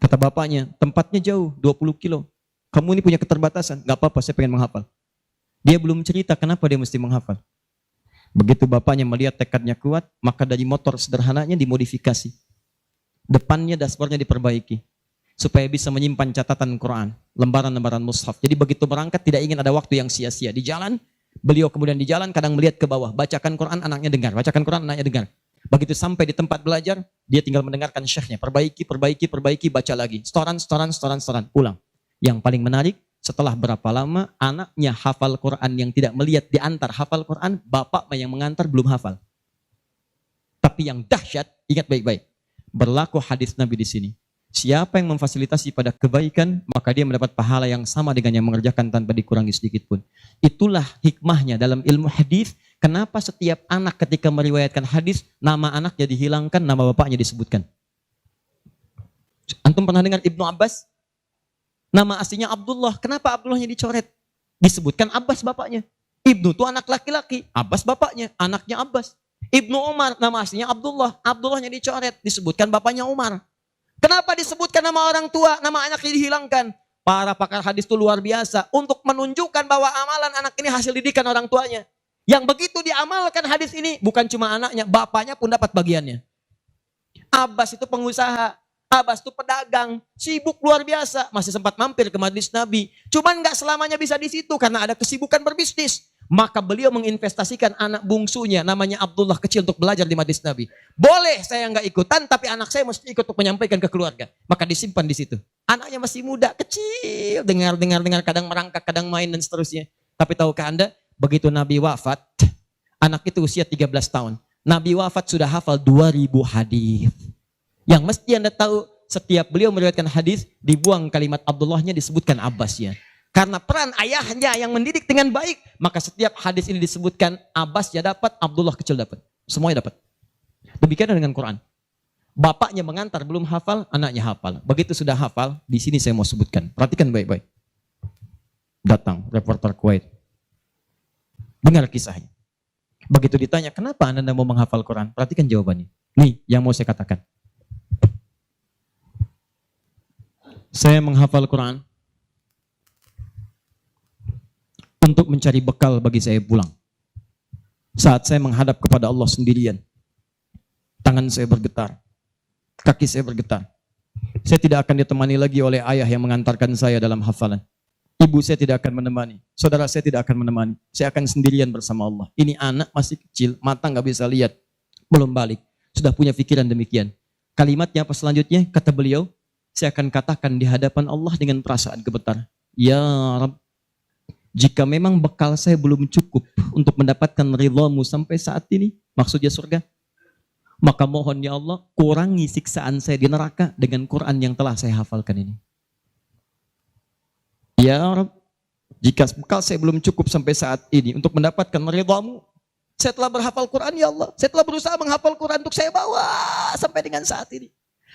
Kata bapaknya, tempatnya jauh, 20 kilo. Kamu ini punya keterbatasan. Gak apa-apa, saya pengen menghafal. Dia belum cerita kenapa dia mesti menghafal. Begitu bapaknya melihat tekadnya kuat, maka dari motor sederhananya dimodifikasi. Depannya dashboardnya diperbaiki. Supaya bisa menyimpan catatan Quran, lembaran-lembaran mushaf. Jadi begitu berangkat tidak ingin ada waktu yang sia-sia. Di jalan, beliau kemudian di jalan kadang melihat ke bawah. Bacakan Quran, anaknya dengar. Bacakan Quran, anaknya dengar. Begitu sampai di tempat belajar, dia tinggal mendengarkan syekhnya. Perbaiki, baca lagi. Setoran, pulang. Yang paling menarik, setelah berapa lama, anaknya hafal Quran yang tidak melihat diantar hafal Quran, bapak yang mengantar belum hafal. Tapi yang dahsyat, ingat baik-baik. Berlaku hadis Nabi di sini. Siapa yang memfasilitasi pada kebaikan, maka dia mendapat pahala yang sama dengan yang mengerjakan tanpa dikurangi sedikit pun. Itulah hikmahnya dalam ilmu hadis. Kenapa setiap anak ketika meriwayatkan hadis, nama anaknya dihilangkan, nama bapaknya disebutkan. Antum pernah dengar Ibnu Abbas? Nama aslinya Abdullah. Kenapa Abdullahnya dicoret? Disebutkan Abbas bapaknya. Ibnu itu anak laki-laki, Abbas bapaknya, anaknya Abbas. Ibnu Umar, nama aslinya Abdullah. Abdullahnya dicoret, disebutkan bapaknya Umar. Kenapa disebutkan nama orang tua, nama anaknya dihilangkan? Para pakar hadis itu luar biasa untuk menunjukkan bahwa amalan anak ini hasil didikan orang tuanya. Yang begitu diamalkan hadis ini, bukan cuma anaknya, bapaknya pun dapat bagiannya. Abbas itu pengusaha, Abbas itu pedagang, sibuk luar biasa, masih sempat mampir ke majelis Nabi. Cuman nggak selamanya bisa di situ karena ada kesibukan berbisnis. Maka beliau menginvestasikan anak bungsunya, namanya Abdullah kecil, untuk belajar di majelis Nabi. Boleh saya nggak ikutan, tapi anak saya mesti ikut untuk menyampaikan ke keluarga. Maka disimpan di situ. Anaknya masih muda, kecil, dengar, kadang merangkak, kadang main dan seterusnya. Tapi tahukah Anda, begitu Nabi wafat, Anak itu usia 13 tahun. Nabi wafat sudah hafal 2000 hadis. Yang mesti Anda tahu, setiap beliau meriwayatkan hadis, dibuang kalimat Abdullahnya, disebutkan Abbasnya. Karena peran ayahnya yang mendidik dengan baik, maka setiap hadis ini disebutkan Abbasnya dapat, Abdullah kecil dapat. Semuanya dapat. Demikian dengan Quran. Bapaknya mengantar belum hafal, anaknya hafal. Begitu sudah hafal, di sini saya mau sebutkan. Perhatikan baik-baik. Datang reporter Kuwait. Dengar kisahnya. Begitu ditanya, kenapa Anda mau menghafal Quran? Perhatikan jawabannya. Nih, yang mau saya katakan. Saya menghafal Quran untuk mencari bekal bagi saya pulang. Saat saya menghadap kepada Allah sendirian, tangan saya bergetar, kaki saya bergetar. Saya tidak akan ditemani lagi oleh ayah yang mengantarkan saya dalam hafalan. Ibu saya tidak akan menemani, saudara saya tidak akan menemani. Saya akan sendirian bersama Allah. Ini anak masih kecil, mata nggak bisa lihat, belum balik, sudah punya pikiran demikian. Kalimatnya apa selanjutnya? Kata beliau, saya akan katakan di hadapan Allah dengan perasaan gemetar. Ya Rabb, jika memang bekal saya belum cukup untuk mendapatkan ridhamu sampai saat ini, maksudnya surga, maka mohon ya Allah, kurangi siksaan saya di neraka dengan Quran yang telah saya hafalkan ini. Ya Rabb, jika bekal saya belum cukup sampai saat ini untuk mendapatkan ridhamu, saya telah berhafal Quran ya Allah. Saya telah berusaha menghafal Quran untuk saya bawa sampai dengan saat ini.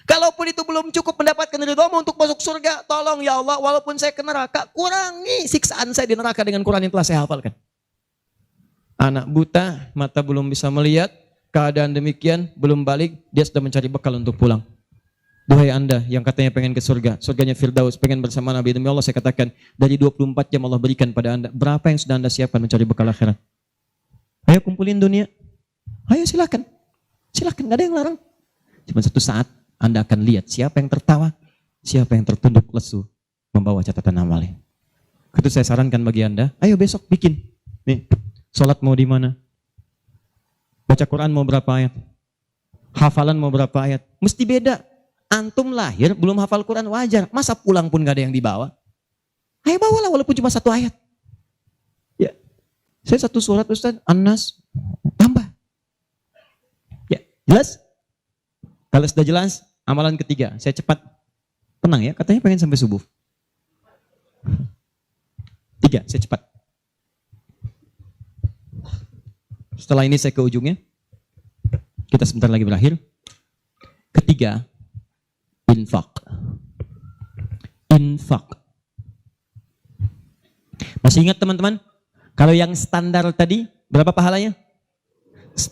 Kalaupun itu belum cukup mendapatkan ridhamu untuk masuk surga, tolong ya Allah, walaupun saya ke neraka, kurangi siksaan saya di neraka dengan Quran yang telah saya hafalkan. Anak buta, mata belum bisa melihat, keadaan demikian, belum balik, dia sudah mencari bekal untuk pulang. Duhai Anda yang katanya pengen ke surga, surganya Firdaus, pengen bersama Nabi, demi Allah saya katakan, dari 24 jam Allah berikan pada Anda, berapa yang sudah Anda siapkan mencari bekal akhirat? Ayo kumpulin dunia, ayo silakan, silakan, gak ada yang larang. Cuma satu saat, Anda akan lihat siapa yang tertawa, siapa yang tertunduk lesu, membawa catatan amalnya. Itu saya sarankan bagi Anda, ayo besok bikin. Nih, sholat mau di mana? Baca Quran mau berapa ayat? Hafalan mau berapa ayat? Mesti beda. Antum lahir belum hafal Quran wajar. Masa pulang pun gak ada yang dibawa? Ayo bawalah walaupun cuma satu ayat. Ya, saya satu surat Ustaz, An-Nas, tambah. Ya, jelas? Kalau sudah jelas, amalan ketiga, saya cepat. Tenang ya, katanya pengen sampai subuh. 3, saya cepat. Setelah ini saya ke ujungnya. Kita sebentar lagi berakhir. Ketiga, infak. Infak. Masih ingat teman-teman? Kalau yang standar tadi, berapa pahalanya? 10.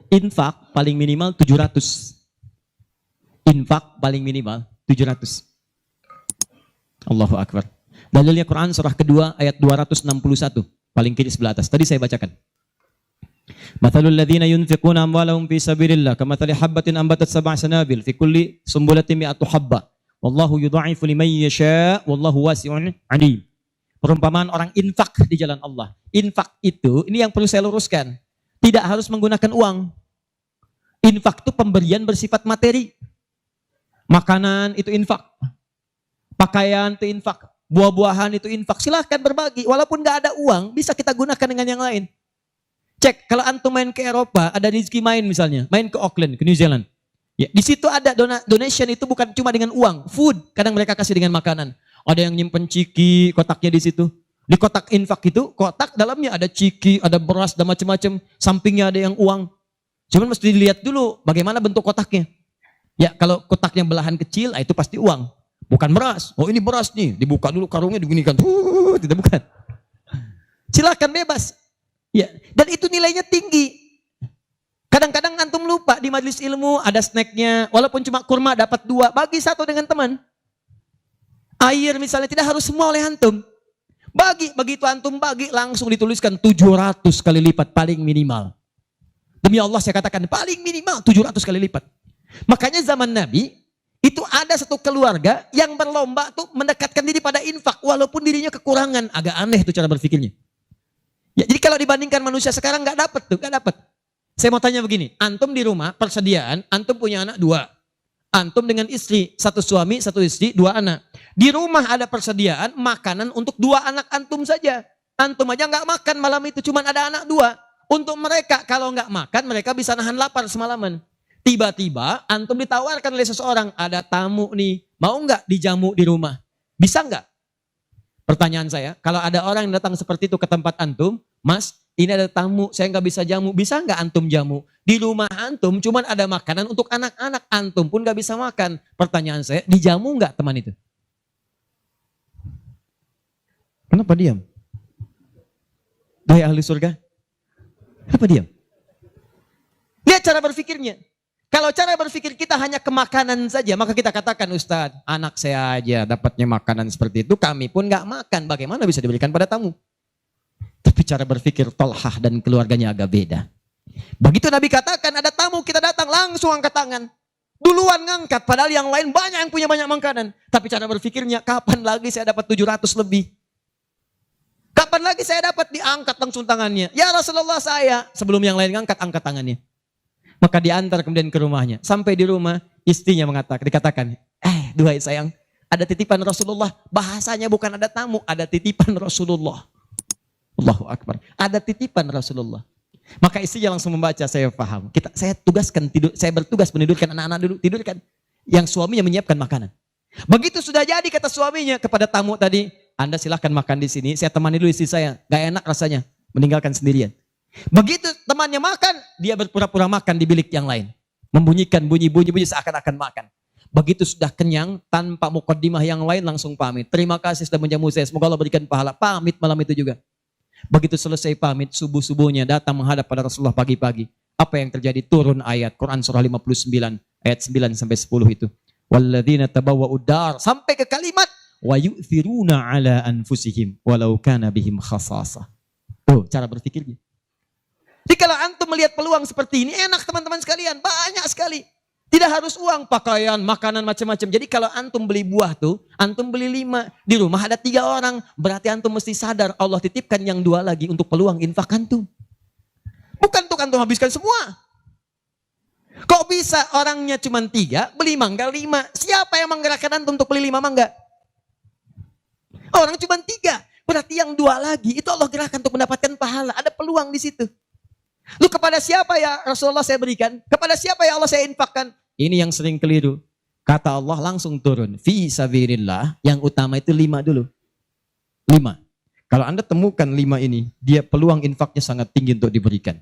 Infak paling minimal 700. Infak paling minimal 700. Allahu Akbar. Dalilnya Quran surah kedua ayat 261. Paling kiri sebelah atas. Tadi saya bacakan. Mathalul ladzina yunfiquna amwalahum fi sabilillah kamathali habbatin ambatat sab'a sanabil fi kulli sumbulatin mi'atu habba. Wallahu yudha'ifu liman yasha' wallahu wasi'un 'alim. Perumpamaan orang infak di jalan Allah. Infak itu, ini yang perlu saya luruskan. Tidak harus menggunakan uang. Infak itu pemberian bersifat materi. Makanan itu infak. Pakaian itu infak. Buah-buahan itu infak. Silahkan berbagi. Walaupun gak ada uang, bisa kita gunakan dengan yang lain. Cek, kalau antum main ke Eropa, ada rezeki main misalnya. Main ke Auckland, ke New Zealand. Ya, di situ ada donation itu bukan cuma dengan uang. Food, kadang mereka kasih dengan makanan. Ada yang nyimpen ciki, kotaknya di situ. Di kotak infak itu, kotak dalamnya ada ciki, ada beras, dan macam-macam. Sampingnya ada yang uang. Cuman mesti dilihat dulu bagaimana bentuk kotaknya. Ya, kalau kotaknya belahan kecil, itu pasti uang. Bukan beras. Oh ini beras nih, dibuka dulu karungnya diginikan. Tidak bukan. Silakan bebas. Ya, dan itu nilainya tinggi. Kadang-kadang antum lupa di majelis ilmu ada snacknya, walaupun cuma kurma dapat 2, bagi 1 dengan teman. Air misalnya tidak harus semua oleh antum. Bagi, begitu antum bagi langsung dituliskan 700 kali lipat paling minimal. Demi Allah saya katakan paling minimal 700 kali lipat. Makanya zaman Nabi itu ada satu keluarga yang berlomba tuh mendekatkan diri pada infak walaupun dirinya kekurangan. Agak aneh tuh cara berpikirnya. Ya, jadi kalau dibandingkan manusia sekarang nggak dapat tuh, nggak dapat. Saya mau tanya begini, antum di rumah persediaan, antum punya anak 2. Antum dengan istri, 1 suami, 1 istri, 2 anak. Di rumah ada persediaan makanan untuk 2 anak antum saja. Antum aja nggak makan malam itu, cuma ada anak 2. Untuk mereka, kalau nggak makan, mereka bisa nahan lapar semalaman. Tiba-tiba, antum ditawarkan oleh seseorang, ada tamu nih, mau nggak dijamu di rumah? Bisa nggak? Pertanyaan saya, kalau ada orang yang datang seperti itu ke tempat antum, Mas, ini ada tamu, saya nggak bisa jamu, bisa nggak antum jamu? Di rumah antum cuman ada makanan untuk anak-anak, antum pun nggak bisa makan. Pertanyaan saya, dijamu nggak teman itu? Kenapa diam? Hai ahli surga, kenapa diam? Lihat cara berpikirnya. Kalau cara berpikir kita hanya ke makanan saja, maka kita katakan, Ustadz, anak saya aja dapatnya makanan seperti itu, kami pun nggak makan. Bagaimana bisa diberikan pada tamu? Tapi cara berpikir Tolhah dan keluarganya agak beda. Begitu Nabi katakan ada tamu, kita datang langsung angkat tangan. Duluan ngangkat, padahal yang lain banyak yang punya banyak makanan. Tapi cara berpikirnya, kapan lagi saya dapat 700 lebih? Kapan lagi saya dapat diangkat langsung tangannya? Ya Rasulullah saya, sebelum yang lain ngangkat, angkat tangannya. Maka diantar kemudian ke rumahnya. Sampai di rumah, istrinya dikatakan, duhai sayang, ada titipan Rasulullah. Bahasanya bukan ada tamu, ada titipan Rasulullah. Allahu Akbar. Ada titipan Rasulullah. Maka istrinya langsung membaca, saya paham. Saya bertugas menidurkan anak-anak dulu, tidurkan. Yang suaminya menyiapkan makanan. Begitu sudah jadi kata suaminya kepada tamu tadi, Anda silahkan makan di sini, saya temani dulu istri saya. Gak enak rasanya, meninggalkan sendirian. Begitu temannya makan, dia berpura-pura makan di bilik yang lain. Membunyikan bunyi-bunyi seakan-akan makan. Begitu sudah kenyang, tanpa mukaddimah yang lain langsung pamit. Terima kasih sudah menjamu saya, semoga Allah berikan pahala. Pamit malam itu juga. Begitu selesai pamit, subuh-subuhnya datang menghadap pada Rasulullah pagi-pagi. Apa yang terjadi? Turun ayat Quran surah 59 ayat 9 sampai 10 itu. Walladzina tabawwa'ud dar, sampai ke kalimat wa yu'thiruna ala anfusihim walau kana bihim khasasah. Oh, cara berpikirnya. Jadi kalau antum melihat peluang seperti ini, enak teman-teman sekalian, banyak sekali. Tidak harus uang, pakaian, makanan, macam-macam. Jadi kalau antum beli buah tuh, antum beli 5. Di rumah ada 3 orang. Berarti antum mesti sadar, Allah titipkan yang 2 lagi untuk peluang infak antum. Bukan untuk antum habiskan semua. Kok bisa orangnya cuma 3, beli mangga 5. Siapa yang menggerakkan antum untuk beli 5 mangga? Orang cuma 3. Berarti yang 2 lagi, itu Allah gerakkan untuk mendapatkan pahala. Ada peluang di situ. Lu kepada siapa ya Rasulullah saya berikan? Kepada siapa ya Allah saya infakkan? Ini yang sering keliru. Kata Allah langsung turun. Fi sabilillah, yang utama itu 5 dulu. 5. Kalau Anda temukan 5 ini, dia peluang infaknya sangat tinggi untuk diberikan.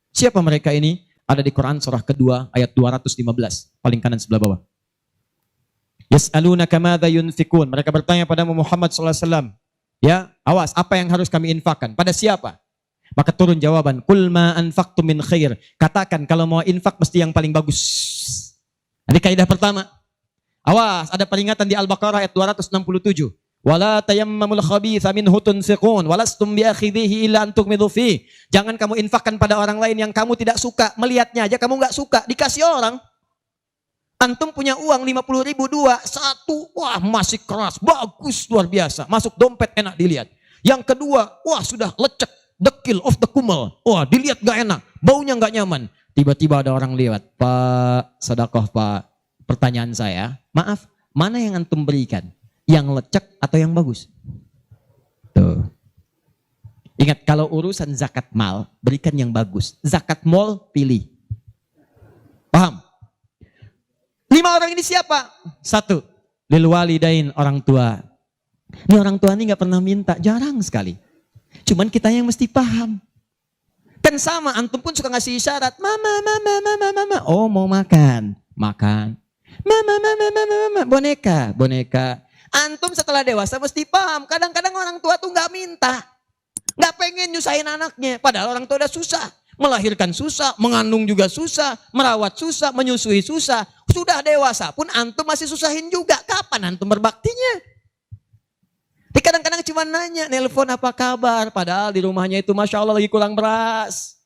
Siapa mereka ini? Ada di Quran surah kedua ayat 215. Paling kanan sebelah bawah. Yas'alunaka madza yunfikun. Mereka bertanya pada Muhammad SAW. Ya, awas, apa yang harus kami infakkan? Pada siapa? Maka turun jawaban, kul ma anfaqtum min khair. Katakan kalau mau infak mesti yang paling bagus. Ini kaidah pertama. Awas, ada peringatan di Al-Baqarah ayat 267. Wala tayammamul khabitha minhu tunfiqun walastum biakhidhihi illa an tughmidu fi. Jangan kamu infakkan pada orang lain yang kamu tidak suka. Melihatnya aja kamu enggak suka, dikasih orang. Antum punya uang 50.000 2, 1, wah masih keras, bagus, luar biasa. Masuk dompet enak dilihat. Yang kedua, wah sudah lecek, dekil, off the kumel. Wah dilihat gak enak, baunya gak nyaman. Tiba-tiba ada orang lewat, Pak, sedekah Pak. Pertanyaan saya, maaf, mana yang antum berikan? Yang lecek atau yang bagus? Tuh. Ingat, kalau urusan zakat mal, berikan yang bagus. Zakat mal, pilih. Paham? 5 orang ini siapa? 1, lil walidain, orang tua. Ini orang tua ini gak pernah minta, jarang sekali. Cuman kita yang mesti paham. Kan sama, antum pun suka ngasih isyarat. Mama, mama, mama, mama. Oh mau makan, makan. Mama, mama, mama, mama. Boneka, boneka. Antum setelah dewasa mesti paham. Kadang-kadang orang tua tuh gak minta. Gak pengen nyusahin anaknya. Padahal orang tua udah susah. Melahirkan susah, mengandung juga susah, merawat susah, menyusui susah. Sudah dewasa pun antum masih susahin juga. Kapan antum berbaktinya? Kadang-kadang cuma nanya, nelpon apa kabar. Padahal di rumahnya itu Masya Allah lagi kurang beras.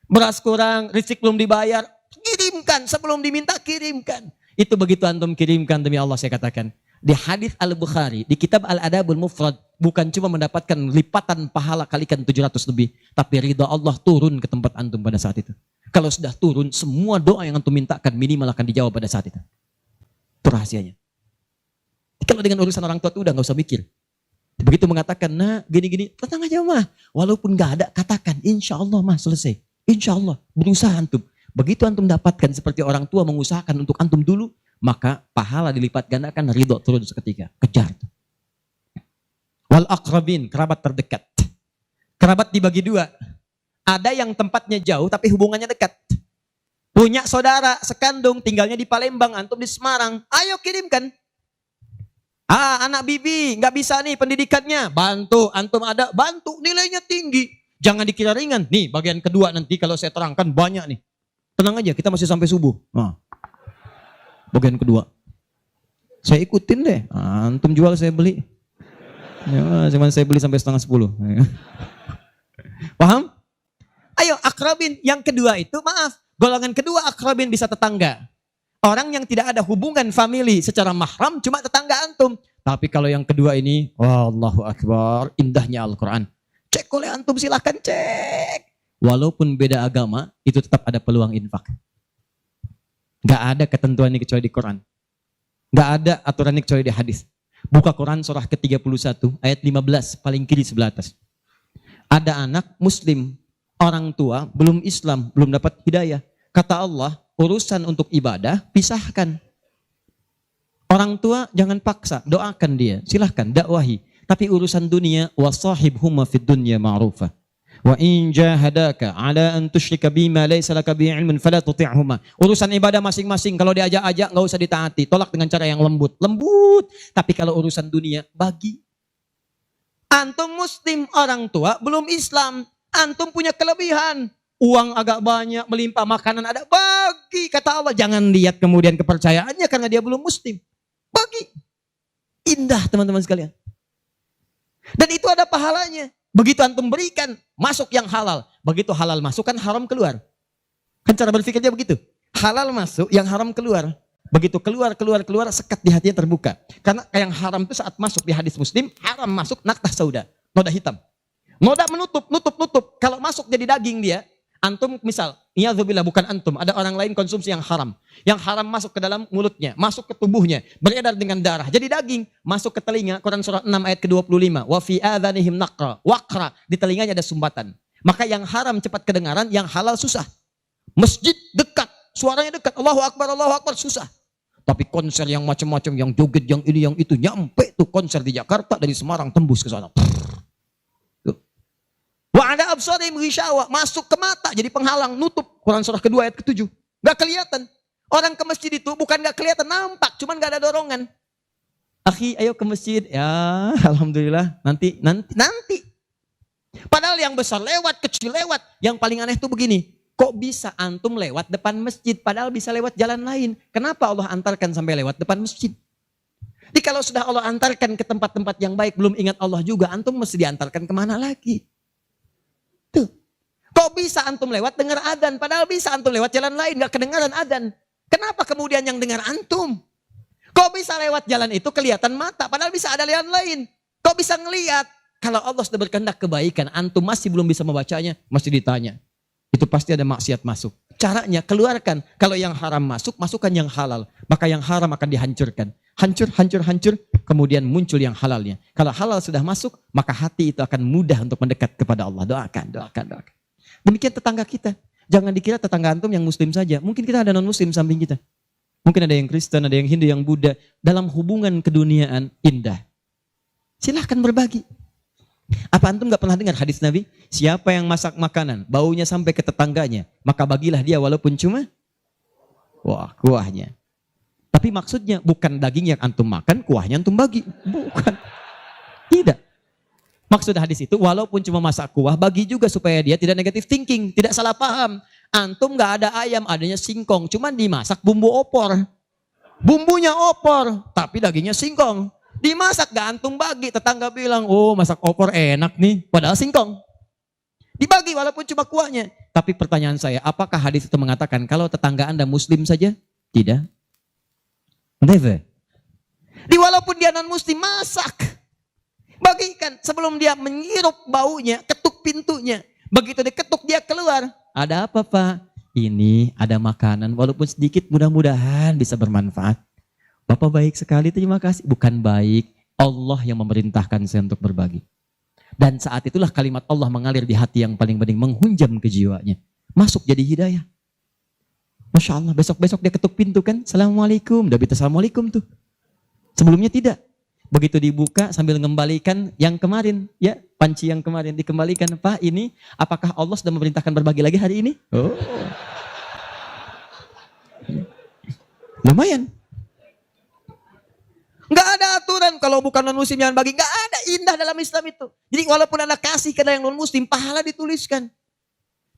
Beras kurang, rezeki belum dibayar. Kirimkan, sebelum diminta kirimkan. Itu begitu antum kirimkan demi Allah saya katakan. Di hadis Al-Bukhari, di kitab Al-Adabul Mufrad, bukan cuma mendapatkan lipatan pahala kalikan 700 lebih. Tapi ridha Allah turun ke tempat antum pada saat itu. Kalau sudah turun, semua doa yang antum mintakan minimal akan dijawab pada saat itu. Itu rahasianya. Kalau dengan urusan orang tua itu udah gak usah mikir. Begitu mengatakan, nah gini-gini, tenang aja mah. Walaupun gak ada, katakan, insya Allah mah selesai. Insya Allah, berusaha antum. Begitu antum dapatkan seperti orang tua mengusahakan untuk antum dulu, maka pahala dilipat gandakan, ridho turun seketika. Kejar. Wal aqrabin, kerabat terdekat. Kerabat dibagi dua. Ada yang tempatnya jauh tapi hubungannya dekat. Punya saudara sekandung, tinggalnya di Palembang, antum di Semarang. Ayo kirimkan. Anak bibi nggak bisa nih pendidikannya, bantu. Antum ada, bantu. Nilainya tinggi. Jangan dikira ringan. Nih bagian kedua nanti kalau saya terangkan banyak nih. Tenang aja, kita masih sampai subuh. Nah, bagian kedua. Saya ikutin deh. Antum jual saya beli. Ya, cuman saya beli sampai 9:30. Paham? Ayo akrabin. Yang kedua itu maaf. Golongan kedua akrabin bisa tetangga. Orang yang tidak ada hubungan famili secara mahram cuma tetangga antum. Tapi kalau yang kedua ini, Allahu Akbar, indahnya Al-Quran. Cek oleh antum, silahkan cek. Walaupun beda agama, itu tetap ada peluang infak. Gak ada ketentuan ini kecuali di Quran. Gak ada aturan ini kecuali di hadis. Buka Quran surah ke-31 ayat 15 paling kiri sebelah atas. Ada anak muslim, orang tua belum Islam, belum dapat hidayah. Kata Allah, urusan untuk ibadah pisahkan. Orang tua jangan paksa, doakan dia, silahkan dakwahi. Tapi urusan dunia, wasahibhuma fid dunya ma'rufa. Wa in jahadaka ala an tusyrika bima laysa laka bihi ilmun fala tuti'huma. Urusan ibadah masing-masing kalau diajak-ajak enggak usah ditaati, tolak dengan cara yang lembut. Lembut. Tapi kalau urusan dunia bagi. Antum muslim, orang tua belum Islam, antum punya kelebihan. Uang agak banyak, melimpah, makanan ada, bagi. Kata Allah, jangan lihat kemudian kepercayaannya karena dia belum muslim. Bagi. Indah teman-teman sekalian. Dan itu ada pahalanya. Begitu antum berikan, masuk yang halal. Begitu halal masuk kan haram keluar. Kan cara berpikirnya begitu. Halal masuk, yang haram keluar. Begitu keluar, sekat di hatinya terbuka. Karena yang haram itu saat masuk di hadis Muslim, haram masuk naktah sauda, noda hitam. Noda menutup. Kalau masuk jadi daging dia, antum misal, iyadzubillah bukan antum, ada orang lain konsumsi yang haram. Yang haram masuk ke dalam mulutnya, masuk ke tubuhnya, beredar dengan darah. Jadi daging, masuk ke telinga, Quran surah 6 ayat ke-25. Wa fi adhanihim waqra, di telinganya ada sumbatan. Maka yang haram cepat kedengaran, yang halal susah. Masjid dekat, suaranya dekat, Allahu Akbar, susah. Tapi konser yang macam-macam, yang joget, yang ini, yang itu, nyampe tuh konser di Jakarta, dari Semarang tembus ke sana. Wa ada absarihim ghishawa, masuk ke mata jadi penghalang, nutup. Quran surah kedua ayat ke-7. Gak kelihatan. Orang ke masjid itu bukan gak kelihatan, nampak, cuman gak ada dorongan. Akhi, ayo ke masjid. Ya, alhamdulillah, nanti. Padahal yang besar lewat, kecil lewat. Yang paling aneh tuh begini, kok bisa antum lewat depan masjid padahal bisa lewat jalan lain? Kenapa Allah antarkan sampai lewat depan masjid? Jadi kalau sudah Allah antarkan ke tempat-tempat yang baik, belum ingat Allah juga, antum mesti diantarkan kemana lagi? Tuh. Kok bisa antum lewat dengar adzan, padahal bisa antum lewat jalan lain gak kedengaran adzan. Kenapa kemudian yang dengar antum? Kok bisa lewat jalan itu kelihatan mata, padahal bisa ada jalan lain. Kok bisa ngelihat? Kalau Allah sudah berkehendak kebaikan, antum masih belum bisa membacanya, masih ditanya. Itu pasti ada maksiat masuk. Caranya keluarkan. Kalau yang haram masuk, masukkan yang halal. Maka yang haram akan dihancurkan. Hancur. Kemudian muncul yang halalnya. Kalau halal sudah masuk, maka hati itu akan mudah untuk mendekat kepada Allah. Doakan. Demikian tetangga kita. Jangan dikira tetangga antum yang muslim saja. Mungkin kita ada non muslim samping kita. Mungkin ada yang Kristen, ada yang Hindu, yang Buddha. Dalam hubungan keduniaan indah. Silahkan berbagi. Apa antum gak pernah dengar hadis Nabi? Siapa yang masak makanan, baunya sampai ke tetangganya, maka bagilah dia walaupun cuma kuahnya. Tapi maksudnya bukan daging yang antum makan, kuahnya antum bagi. Bukan. Tidak. Maksud hadis itu walaupun cuma masak kuah, bagi juga supaya dia tidak negatif thinking, tidak salah paham. Antum gak ada ayam, adanya singkong, cuman dimasak bumbu opor. Bumbunya opor, tapi dagingnya singkong. Dimasak gak antum bagi, tetangga bilang, oh masak opor enak nih, padahal singkong. Dibagi walaupun cuma kuahnya. Tapi pertanyaan saya, apakah hadis itu mengatakan kalau tetangga anda muslim saja? Tidak. Never. Walaupun dia non muslim, masak. Bagikan sebelum dia menghirup baunya, ketuk pintunya. Begitu diketuk dia keluar. Ada apa Pak? Ini ada makanan, walaupun sedikit mudah-mudahan bisa bermanfaat. Bapak baik sekali, terima kasih. Bukan baik, Allah yang memerintahkan saya untuk berbagi. Dan saat itulah kalimat Allah mengalir di hati yang paling bening, menghunjam ke jiwanya. Masuk jadi hidayah. Masya Allah, besok-besok dia ketuk pintu kan, Assalamualaikum, udah minta Assalamualaikum tuh. Sebelumnya tidak. Begitu dibuka sambil mengembalikan yang kemarin, ya panci yang kemarin dikembalikan. Pak, ini apakah Allah sudah memerintahkan berbagi lagi hari ini? Oh, lumayan. Nggak ada aturan kalau bukan non muslim jangan bagi. Nggak ada, indah dalam Islam itu. Jadi walaupun Anda kasih ke yang non muslim, pahala dituliskan.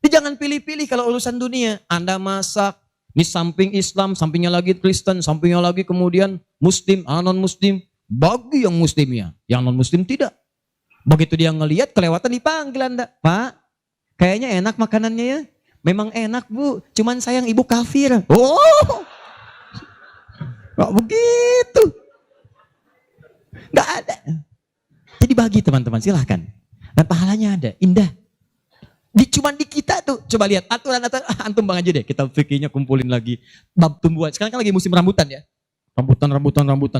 Jadi jangan pilih-pilih kalau urusan dunia. Anda masak, ini samping Islam, sampingnya lagi Kristen, sampingnya lagi kemudian muslim, non muslim. Bagi yang muslimnya, yang non muslim tidak. Begitu dia ngelihat kelewatan dipanggil Anda. Pak, kayaknya enak makanannya ya. Memang enak Bu, cuman sayang ibu kafir. Oh, kok begitu? Nggak ada. Jadi bagi teman-teman, silahkan. Dan pahalanya ada, indah. Cuman di kita tuh, coba lihat aturan antum bang aja deh. Kita fikirnya kumpulin lagi. Bab tumbuhan, sekarang kan lagi musim rambutan ya. Rambutan.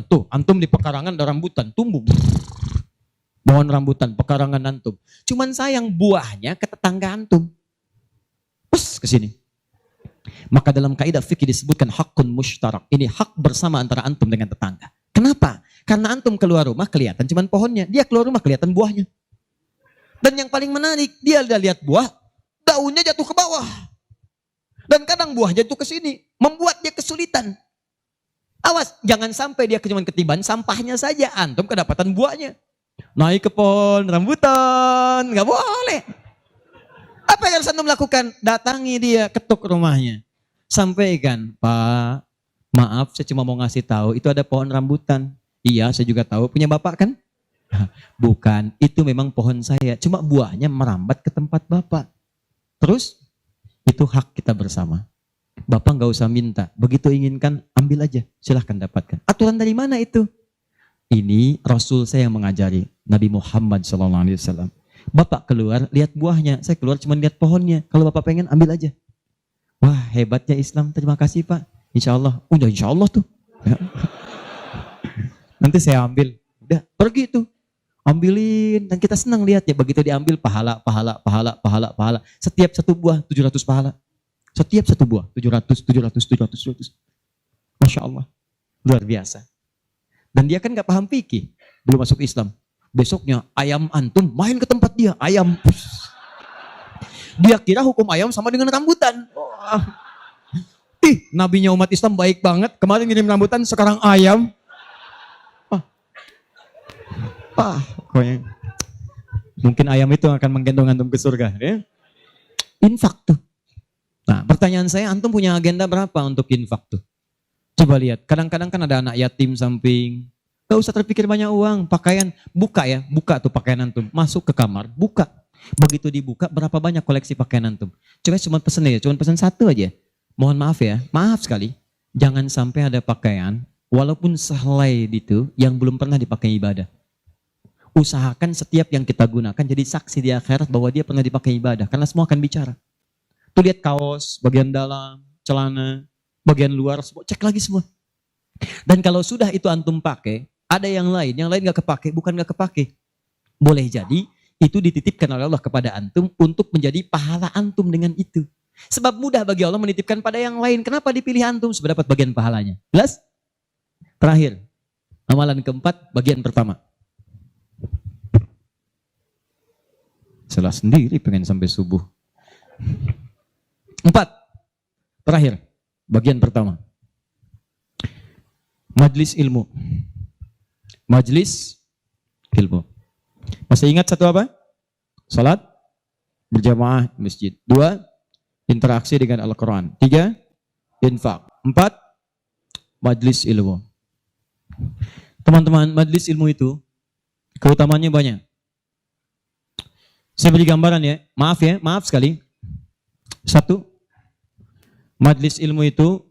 Tuh, antum di pekarangan ada rambutan, tumbuh. Pohon rambutan, pekarangan antum. Cuman sayang buahnya ke tetangga antum. Pus ke sini. Maka dalam kaidah fikih disebutkan hakun mushtarak. Ini hak bersama antara antum dengan tetangga. Kenapa? Karena antum keluar rumah kelihatan cuman pohonnya. Dia keluar rumah kelihatan buahnya. Dan yang paling menarik, dia udah lihat buah, daunnya jatuh ke bawah. Dan kadang buah jatuh ke sini, membuat dia kesulitan. Awas, jangan sampai dia cuma ketiban sampahnya saja, antum kedapatan buahnya. Naik ke pohon rambutan, nggak boleh. Apa yang harus antum lakukan? Datangi dia, ketuk rumahnya. Sampaikan, Pak, maaf saya cuma mau ngasih tahu, itu ada pohon rambutan. Iya, saya juga tahu, punya bapak kan? Bukan, itu memang pohon saya. Cuma buahnya merambat ke tempat bapak. Terus, itu hak kita bersama. Bapak nggak usah minta. Begitu inginkan, ambil aja. Silahkan dapatkan. Aturan dari mana itu? Ini Rasul saya yang mengajari. Nabi Muhammad SAW. Bapak keluar, lihat buahnya. Saya keluar cuma lihat pohonnya. Kalau bapak pengen, ambil aja. Wah, hebatnya Islam. Terima kasih Pak. Insya Allah. Udah insya Allah tuh. Nanti saya ambil. Udah, pergi tuh. Ambilin, dan kita senang lihat ya, begitu diambil pahala. Setiap satu buah 700 pahala. Setiap satu buah 700. Masya Allah, luar biasa. Dan dia kan gak paham fikih, belum masuk Islam. Besoknya ayam antum main ke tempat dia, ayam. Dia kira hukum ayam sama dengan rambutan. Nabinya umat Islam baik banget, kemarin ngirim rambutan, sekarang ayam. Pokoknya mungkin ayam itu akan menggendong antum ke surga. Ya? Infak tuh. Nah, pertanyaan saya, antum punya agenda berapa untuk infak tuh? Coba lihat, kadang-kadang kan ada anak yatim samping. Gak usah terpikir banyak uang, pakaian. Buka tuh pakaian antum. Masuk ke kamar, buka. Begitu dibuka, berapa banyak koleksi pakaian antum? Coba cuma pesen aja, cuma pesen satu aja. Mohon maaf ya, maaf sekali. Jangan sampai ada pakaian, walaupun sehelai itu, yang belum pernah dipakai ibadah. Usahakan setiap yang kita gunakan jadi saksi di akhirat bahwa dia pernah dipakai ibadah. Karena semua akan bicara. Tuh lihat kaos, bagian dalam, celana, bagian luar, cek lagi semua. Dan kalau sudah itu antum pakai, ada yang lain gak kepake, bukan gak kepake. Boleh jadi itu dititipkan oleh Allah kepada antum untuk menjadi pahala antum dengan itu. Sebab mudah bagi Allah menitipkan pada yang lain. Kenapa dipilih antum supaya dapat bagian pahalanya? Jelas? Terakhir, amalan keempat, bagian pertama. Salah sendiri pengen sampai subuh. 4. Terakhir, bagian pertama. Majlis ilmu. Majlis ilmu. Masih ingat satu apa? Salat berjamaah di masjid. 2. Interaksi dengan Al-Quran. 3. Infak. 4. Majlis ilmu. Teman-teman, majlis ilmu itu keutamaannya banyak. Saya beri gambaran ya, maaf sekali. 1, majlis ilmu itu,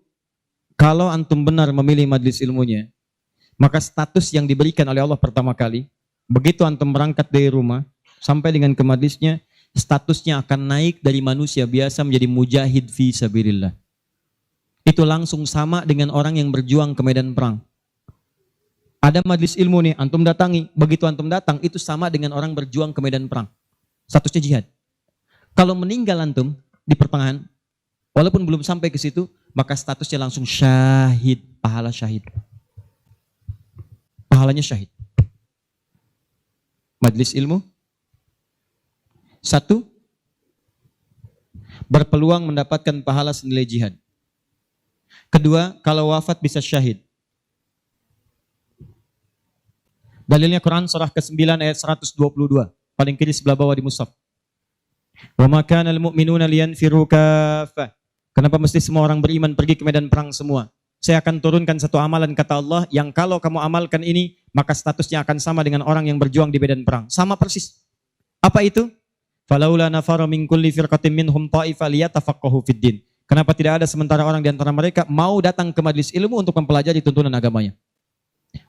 kalau antum benar memilih majlis ilmunya, maka status yang diberikan oleh Allah pertama kali, begitu antum berangkat dari rumah, sampai dengan ke majlisnya, statusnya akan naik dari manusia biasa menjadi mujahid fi sabilillah. Itu langsung sama dengan orang yang berjuang ke medan perang. Ada majelis ilmu nih, antum datangi. Begitu antum datang, itu sama dengan orang berjuang ke medan perang. Statusnya jihad. Kalau meninggal antum di pertengahan, walaupun belum sampai ke situ, maka statusnya langsung syahid, pahala syahid. Pahalanya syahid. Majelis ilmu. Satu, berpeluang mendapatkan pahala senilai jihad. Kedua, kalau wafat bisa syahid. Dalilnya Quran surah ke-9 ayat 122. Paling kiri sebelah bawah di mushaf. Wa ma kana al-mu'minuna liyanfiru kaffah. Kenapa mesti semua orang beriman pergi ke medan perang semua? Saya akan turunkan satu amalan kata Allah yang kalau kamu amalkan ini maka statusnya akan sama dengan orang yang berjuang di medan perang. Sama persis. Apa itu? Falaula nafara min kulli firqatin minhum ta'ifa liyatafaqahu fid din. Kenapa tidak ada sementara orang di antara mereka mau datang ke majelis ilmu untuk mempelajari tuntunan agamanya?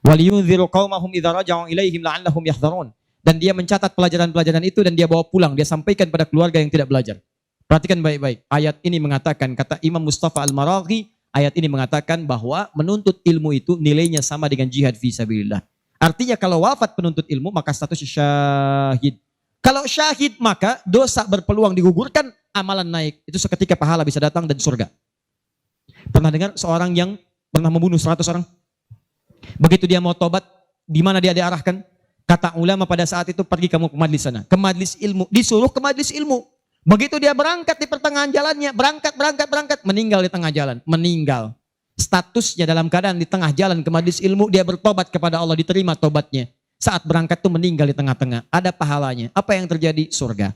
Waliyunziru qaumahum idza raja'u ilaihim la'allahum yahdharun. Dan dia mencatat pelajaran-pelajaran itu dan dia bawa pulang, dia sampaikan pada keluarga yang tidak belajar. Perhatikan baik-baik. Ayat ini mengatakan, kata Imam Mustafa Al-Maraghi, ayat ini mengatakan bahwa menuntut ilmu itu nilainya sama dengan jihad fi sabilillah. Artinya kalau wafat penuntut ilmu maka statusnya syahid. Kalau syahid maka dosa berpeluang digugurkan, amalan naik. Itu seketika pahala bisa datang dan surga. Pernah dengar seorang yang pernah membunuh 100 orang? Begitu dia mau tobat, di mana dia diarahkan? Kata ulama pada saat itu, pergi kamu ke majlis sana. Ke majlis ilmu. Disuruh ke majlis ilmu. Begitu dia berangkat di pertengahan jalannya, berangkat, meninggal di tengah jalan. Meninggal. Statusnya dalam keadaan di tengah jalan ke majlis ilmu, dia bertobat kepada Allah, diterima tobatnya. Saat berangkat itu meninggal di tengah-tengah. Ada pahalanya. Apa yang terjadi? Surga.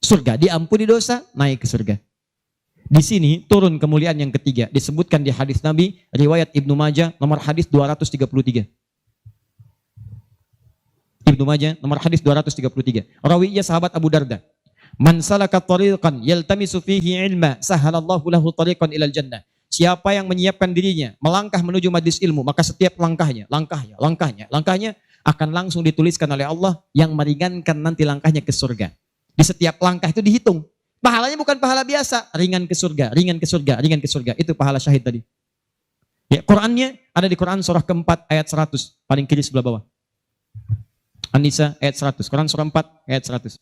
Surga, diampuni dosa, naik ke surga. Di sini turun kemuliaan yang ketiga. Disebutkan di hadis Nabi, riwayat Ibnu Majah, nomor hadis 233. Ibnu Majah, nomor hadis 233. Rawinya sahabat Abu Darda. Man salaka tariqan yaltamisu fihi ilma, sahalallahu lahu tariqan ilal jannah. Siapa yang menyiapkan dirinya melangkah menuju majlis ilmu, maka setiap langkahnya akan langsung dituliskan oleh Allah yang meringankan nanti langkahnya ke surga. Di setiap langkah itu dihitung. Pahalanya bukan pahala biasa, ringan ke surga, ringan ke surga, ringan ke surga. Itu pahala syahid tadi. Ya, Qurannya ada di Quran surah keempat ayat 100, paling kiri sebelah bawah. An-Nisa ayat 100, Quran surah 4 ayat 100.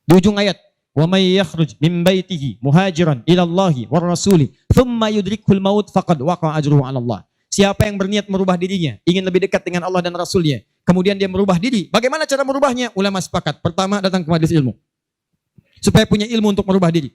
Di ujung ayat, wa may yakhruj min baitihi muhajiran ila Allahi war rasuli thumma yudrikul maut faqad waqa'a ajruhu 'ala Allah. Siapa yang berniat merubah dirinya, ingin lebih dekat dengan Allah dan Rasulnya, kemudian dia merubah diri. Bagaimana cara merubahnya? Ulama sepakat. Pertama, datang ke majelis ilmu. Supaya punya ilmu untuk merubah diri.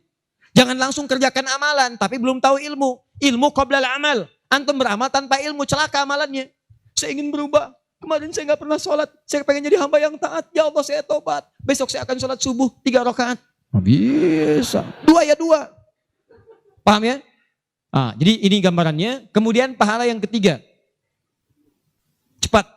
Jangan langsung kerjakan amalan, tapi belum tahu ilmu. Ilmu qoblal amal. Antum beramal tanpa ilmu, celaka amalannya. Saya ingin berubah. Kemarin saya nggak pernah sholat. Saya pengen jadi hamba yang taat. Ya Allah, saya tobat. Besok saya akan sholat subuh 3 rakaat. Nah, bisa. 2 ya 2. Paham ya? Nah, jadi ini gambarannya. Kemudian pahala yang ketiga. Cepat.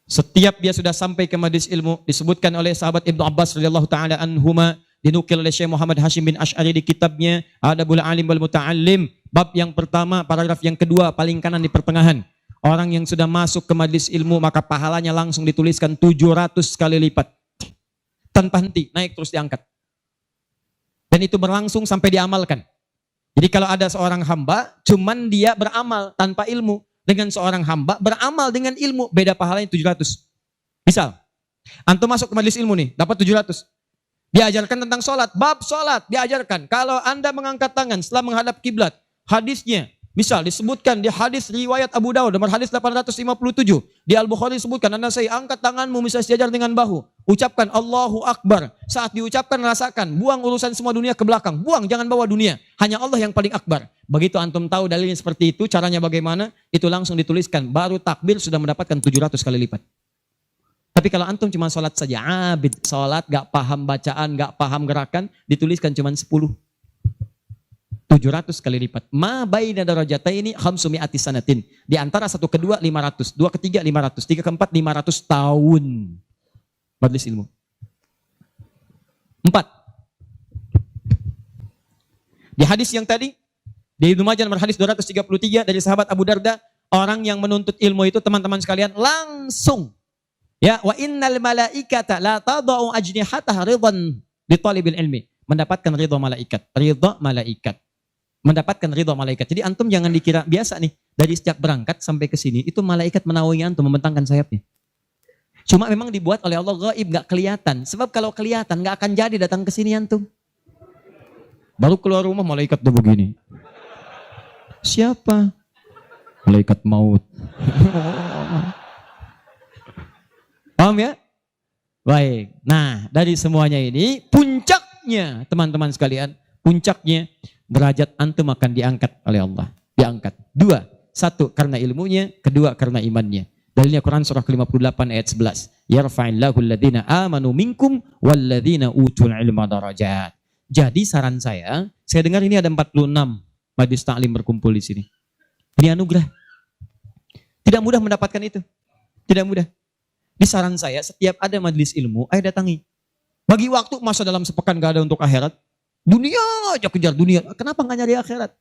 Setiap dia sudah sampai ke majelis ilmu, disebutkan oleh sahabat Ibnu Abbas radhiyallahu taala anhuma, dinukil oleh Syekh Muhammad Hashim bin Asy'ari di kitabnya Adabul Alim wal Muta'allim, bab yang pertama, paragraf yang kedua, paling kanan di pertengahan. Orang yang sudah masuk ke majelis ilmu maka pahalanya langsung dituliskan 700 kali lipat. Tanpa henti, naik terus diangkat. Dan itu berlangsung sampai diamalkan. Jadi kalau ada seorang hamba, cuman dia beramal tanpa ilmu. Dengan seorang hamba beramal dengan ilmu, beda pahalanya 700. Misal, antum masuk ke majelis ilmu nih, dapat 700. Diajarkan tentang sholat, bab sholat diajarkan. Kalau anda mengangkat tangan setelah menghadap kiblat, hadisnya, misal disebutkan di hadis riwayat Abu Daud, nomor hadis 857. Di Al-Bukhari disebutkan, anda saya angkat tanganmu, misal sejajar dengan bahu. Ucapkan Allahu Akbar. Saat diucapkan rasakan, buang urusan semua dunia ke belakang. Buang, jangan bawa dunia. Hanya Allah yang paling akbar. Begitu antum tahu dalilnya seperti itu, caranya bagaimana, itu langsung dituliskan. Baru takbir sudah mendapatkan 700 kali lipat. Tapi kalau antum cuma sholat saja, abid, sholat, gak paham bacaan, gak paham gerakan, dituliskan cuma 10. 700 kali lipat. Ma baina darajataini khamsumi'ati sanatin. Di antara satu kedua 500, dua ketiga 500, tiga keempat 500 tahun. Majelis ilmu. 4. Di hadis yang tadi, di Ibnu Majah nomor hadis 233 dari sahabat Abu Darda, orang yang menuntut ilmu itu teman-teman sekalian langsung, ya, wa innal malaikata la tadau ajnihataha ridwan li talibil ilmi, mendapatkan ridha malaikat, mendapatkan ridha malaikat. Jadi antum jangan dikira biasa nih, Dari sejak berangkat sampai ke sini, itu malaikat menaungi antum, membentangkan sayapnya. Cuma memang dibuat oleh Allah gaib, gak kelihatan. Sebab kalau kelihatan gak akan jadi datang ke sini antum. Baru keluar rumah malaikat udah begini. Siapa? Malaikat maut. Paham ya? Baik. Nah, dari semuanya ini puncaknya teman-teman sekalian, puncaknya derajat antum akan diangkat oleh Allah. Diangkat. Dua. Satu karena ilmunya, kedua karena imannya. Dalilnya Quran surah ke-58 ayat 11. Yarfa'illahu alladhina amanu minkum walladhina utul ilma darajat. Jadi saran saya dengar ini ada 46 majlis taklim berkumpul di sini. Ini anugerah. Tidak mudah mendapatkan itu. Tidak mudah. Di saran saya setiap ada majlis ilmu, ayo datangi. Bagi waktu masa dalam sepekan gak ada untuk akhirat. Dunia aja kejar dunia. Kenapa gak nyari akhirat?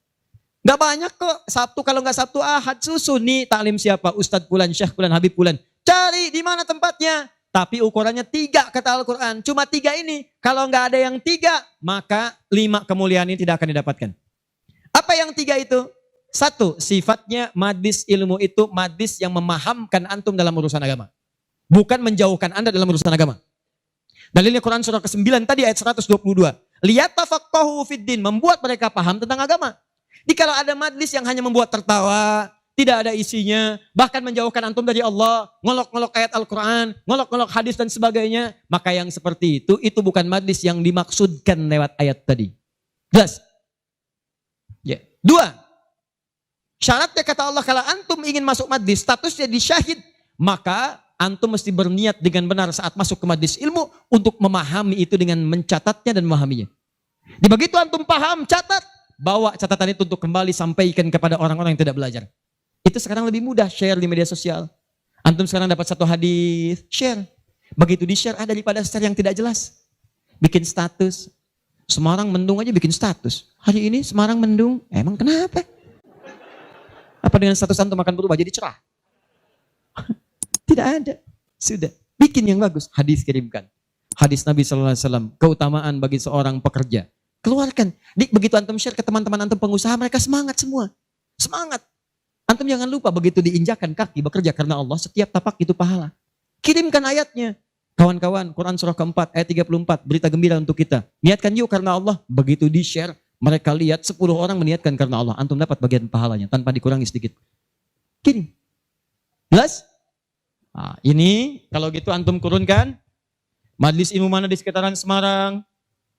Gak banyak kok. Sabtu kalau gak Sabtu Ahad susun nih taklim siapa? Ustadz Pulan, Syekh Pulan, Habib Pulan. Cari di mana tempatnya. Tapi ukurannya 3 kata Al-Quran. Cuma 3 ini. Kalau gak ada yang 3, maka 5 kemuliaan ini tidak akan didapatkan. Apa yang 3 itu? 1, sifatnya majlis ilmu itu majlis yang memahamkan antum dalam urusan agama. Bukan menjauhkan anda dalam urusan agama. Dalilnya Quran surah ke-9 tadi ayat 122. Liyatafaqahu fiddin, membuat mereka paham tentang agama. Jadi kalau ada majlis yang hanya membuat tertawa, tidak ada isinya, bahkan menjauhkan antum dari Allah, ngolok-ngolok ayat Al-Quran, ngolok-ngolok hadis dan sebagainya, maka yang seperti itu bukan majlis yang dimaksudkan lewat ayat tadi. Jelas? Ya. 2. Syaratnya kata Allah, kalau antum ingin masuk majlis, statusnya di syahid, maka antum mesti berniat dengan benar saat masuk ke majlis ilmu untuk memahami itu dengan mencatatnya dan memahaminya. Di begitu antum paham, catat, bawa catatan itu untuk kembali sampaikan kepada orang-orang yang tidak belajar. Itu sekarang lebih mudah, share di media sosial. Antum sekarang dapat 1 hadis, share. Begitu di-share ada daripada share yang tidak jelas. Bikin status. Semarang mendung aja bikin status. Hari ini Semarang mendung, emang kenapa? Apa dengan status antum akan berubah jadi cerah? Tidak ada. Sudah. Bikin yang bagus. Hadis kirimkan. Hadis Nabi SAW. Keutamaan bagi seorang pekerja. Keluarkan. Begitu antum share ke teman-teman antum pengusaha, mereka semangat semua. Semangat. Antum jangan lupa begitu diinjakan kaki bekerja karena Allah, setiap tapak itu pahala. Kirimkan ayatnya. Kawan-kawan, Quran surah ke-4 ayat 34. Berita gembira untuk kita. Niatkan yuk karena Allah. Begitu di-share, mereka lihat 10 orang meniatkan karena Allah. Antum dapat bagian pahalanya tanpa dikurangi sedikit. Kirim. Jelas? Nah, ini kalau gitu antum kurunkan. Majlis ilmu mana di sekitaran Semarang?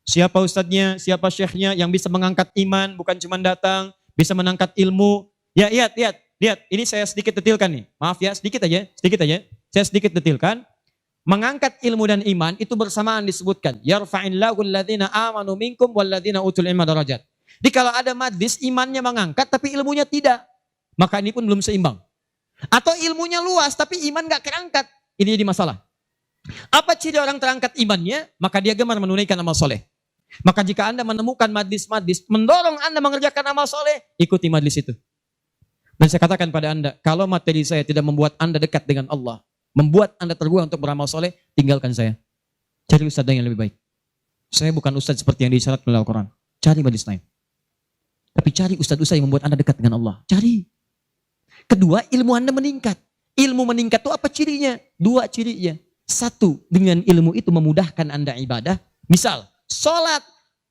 Siapa ustadznya, siapa syekhnya yang bisa mengangkat iman, bukan cuma datang, bisa mengangkat ilmu. Ya, lihat. Ini saya sedikit detilkan nih. Maaf ya, sedikit aja. Saya sedikit detilkan. Mengangkat ilmu dan iman itu bersamaan disebutkan. Yarfa'illahu alladhina amanu minkum walladhina utul ilma darajat. Jadi kalau ada majlis imannya mengangkat tapi ilmunya tidak, maka ini pun belum seimbang. Atau ilmunya luas tapi iman gak terangkat. Ini jadi masalah. Apa ciri orang terangkat imannya? Maka dia gemar menunaikan amal soleh. Maka jika anda menemukan majlis-majlis mendorong anda mengerjakan amal soleh, ikuti majlis itu. Dan saya katakan pada anda, kalau materi saya tidak membuat anda dekat dengan Allah, membuat anda terbuang untuk beramal soleh, tinggalkan saya. Cari ustadz yang lebih baik. Saya bukan ustadz seperti yang disyaratkan oleh Al-Quran. Cari majlis lain. Tapi cari ustadz-ustadz yang membuat anda dekat dengan Allah. Cari. Kedua, ilmu anda meningkat. Ilmu meningkat itu apa cirinya? 2 cirinya. 1, dengan ilmu itu memudahkan anda ibadah. Misal, sholat.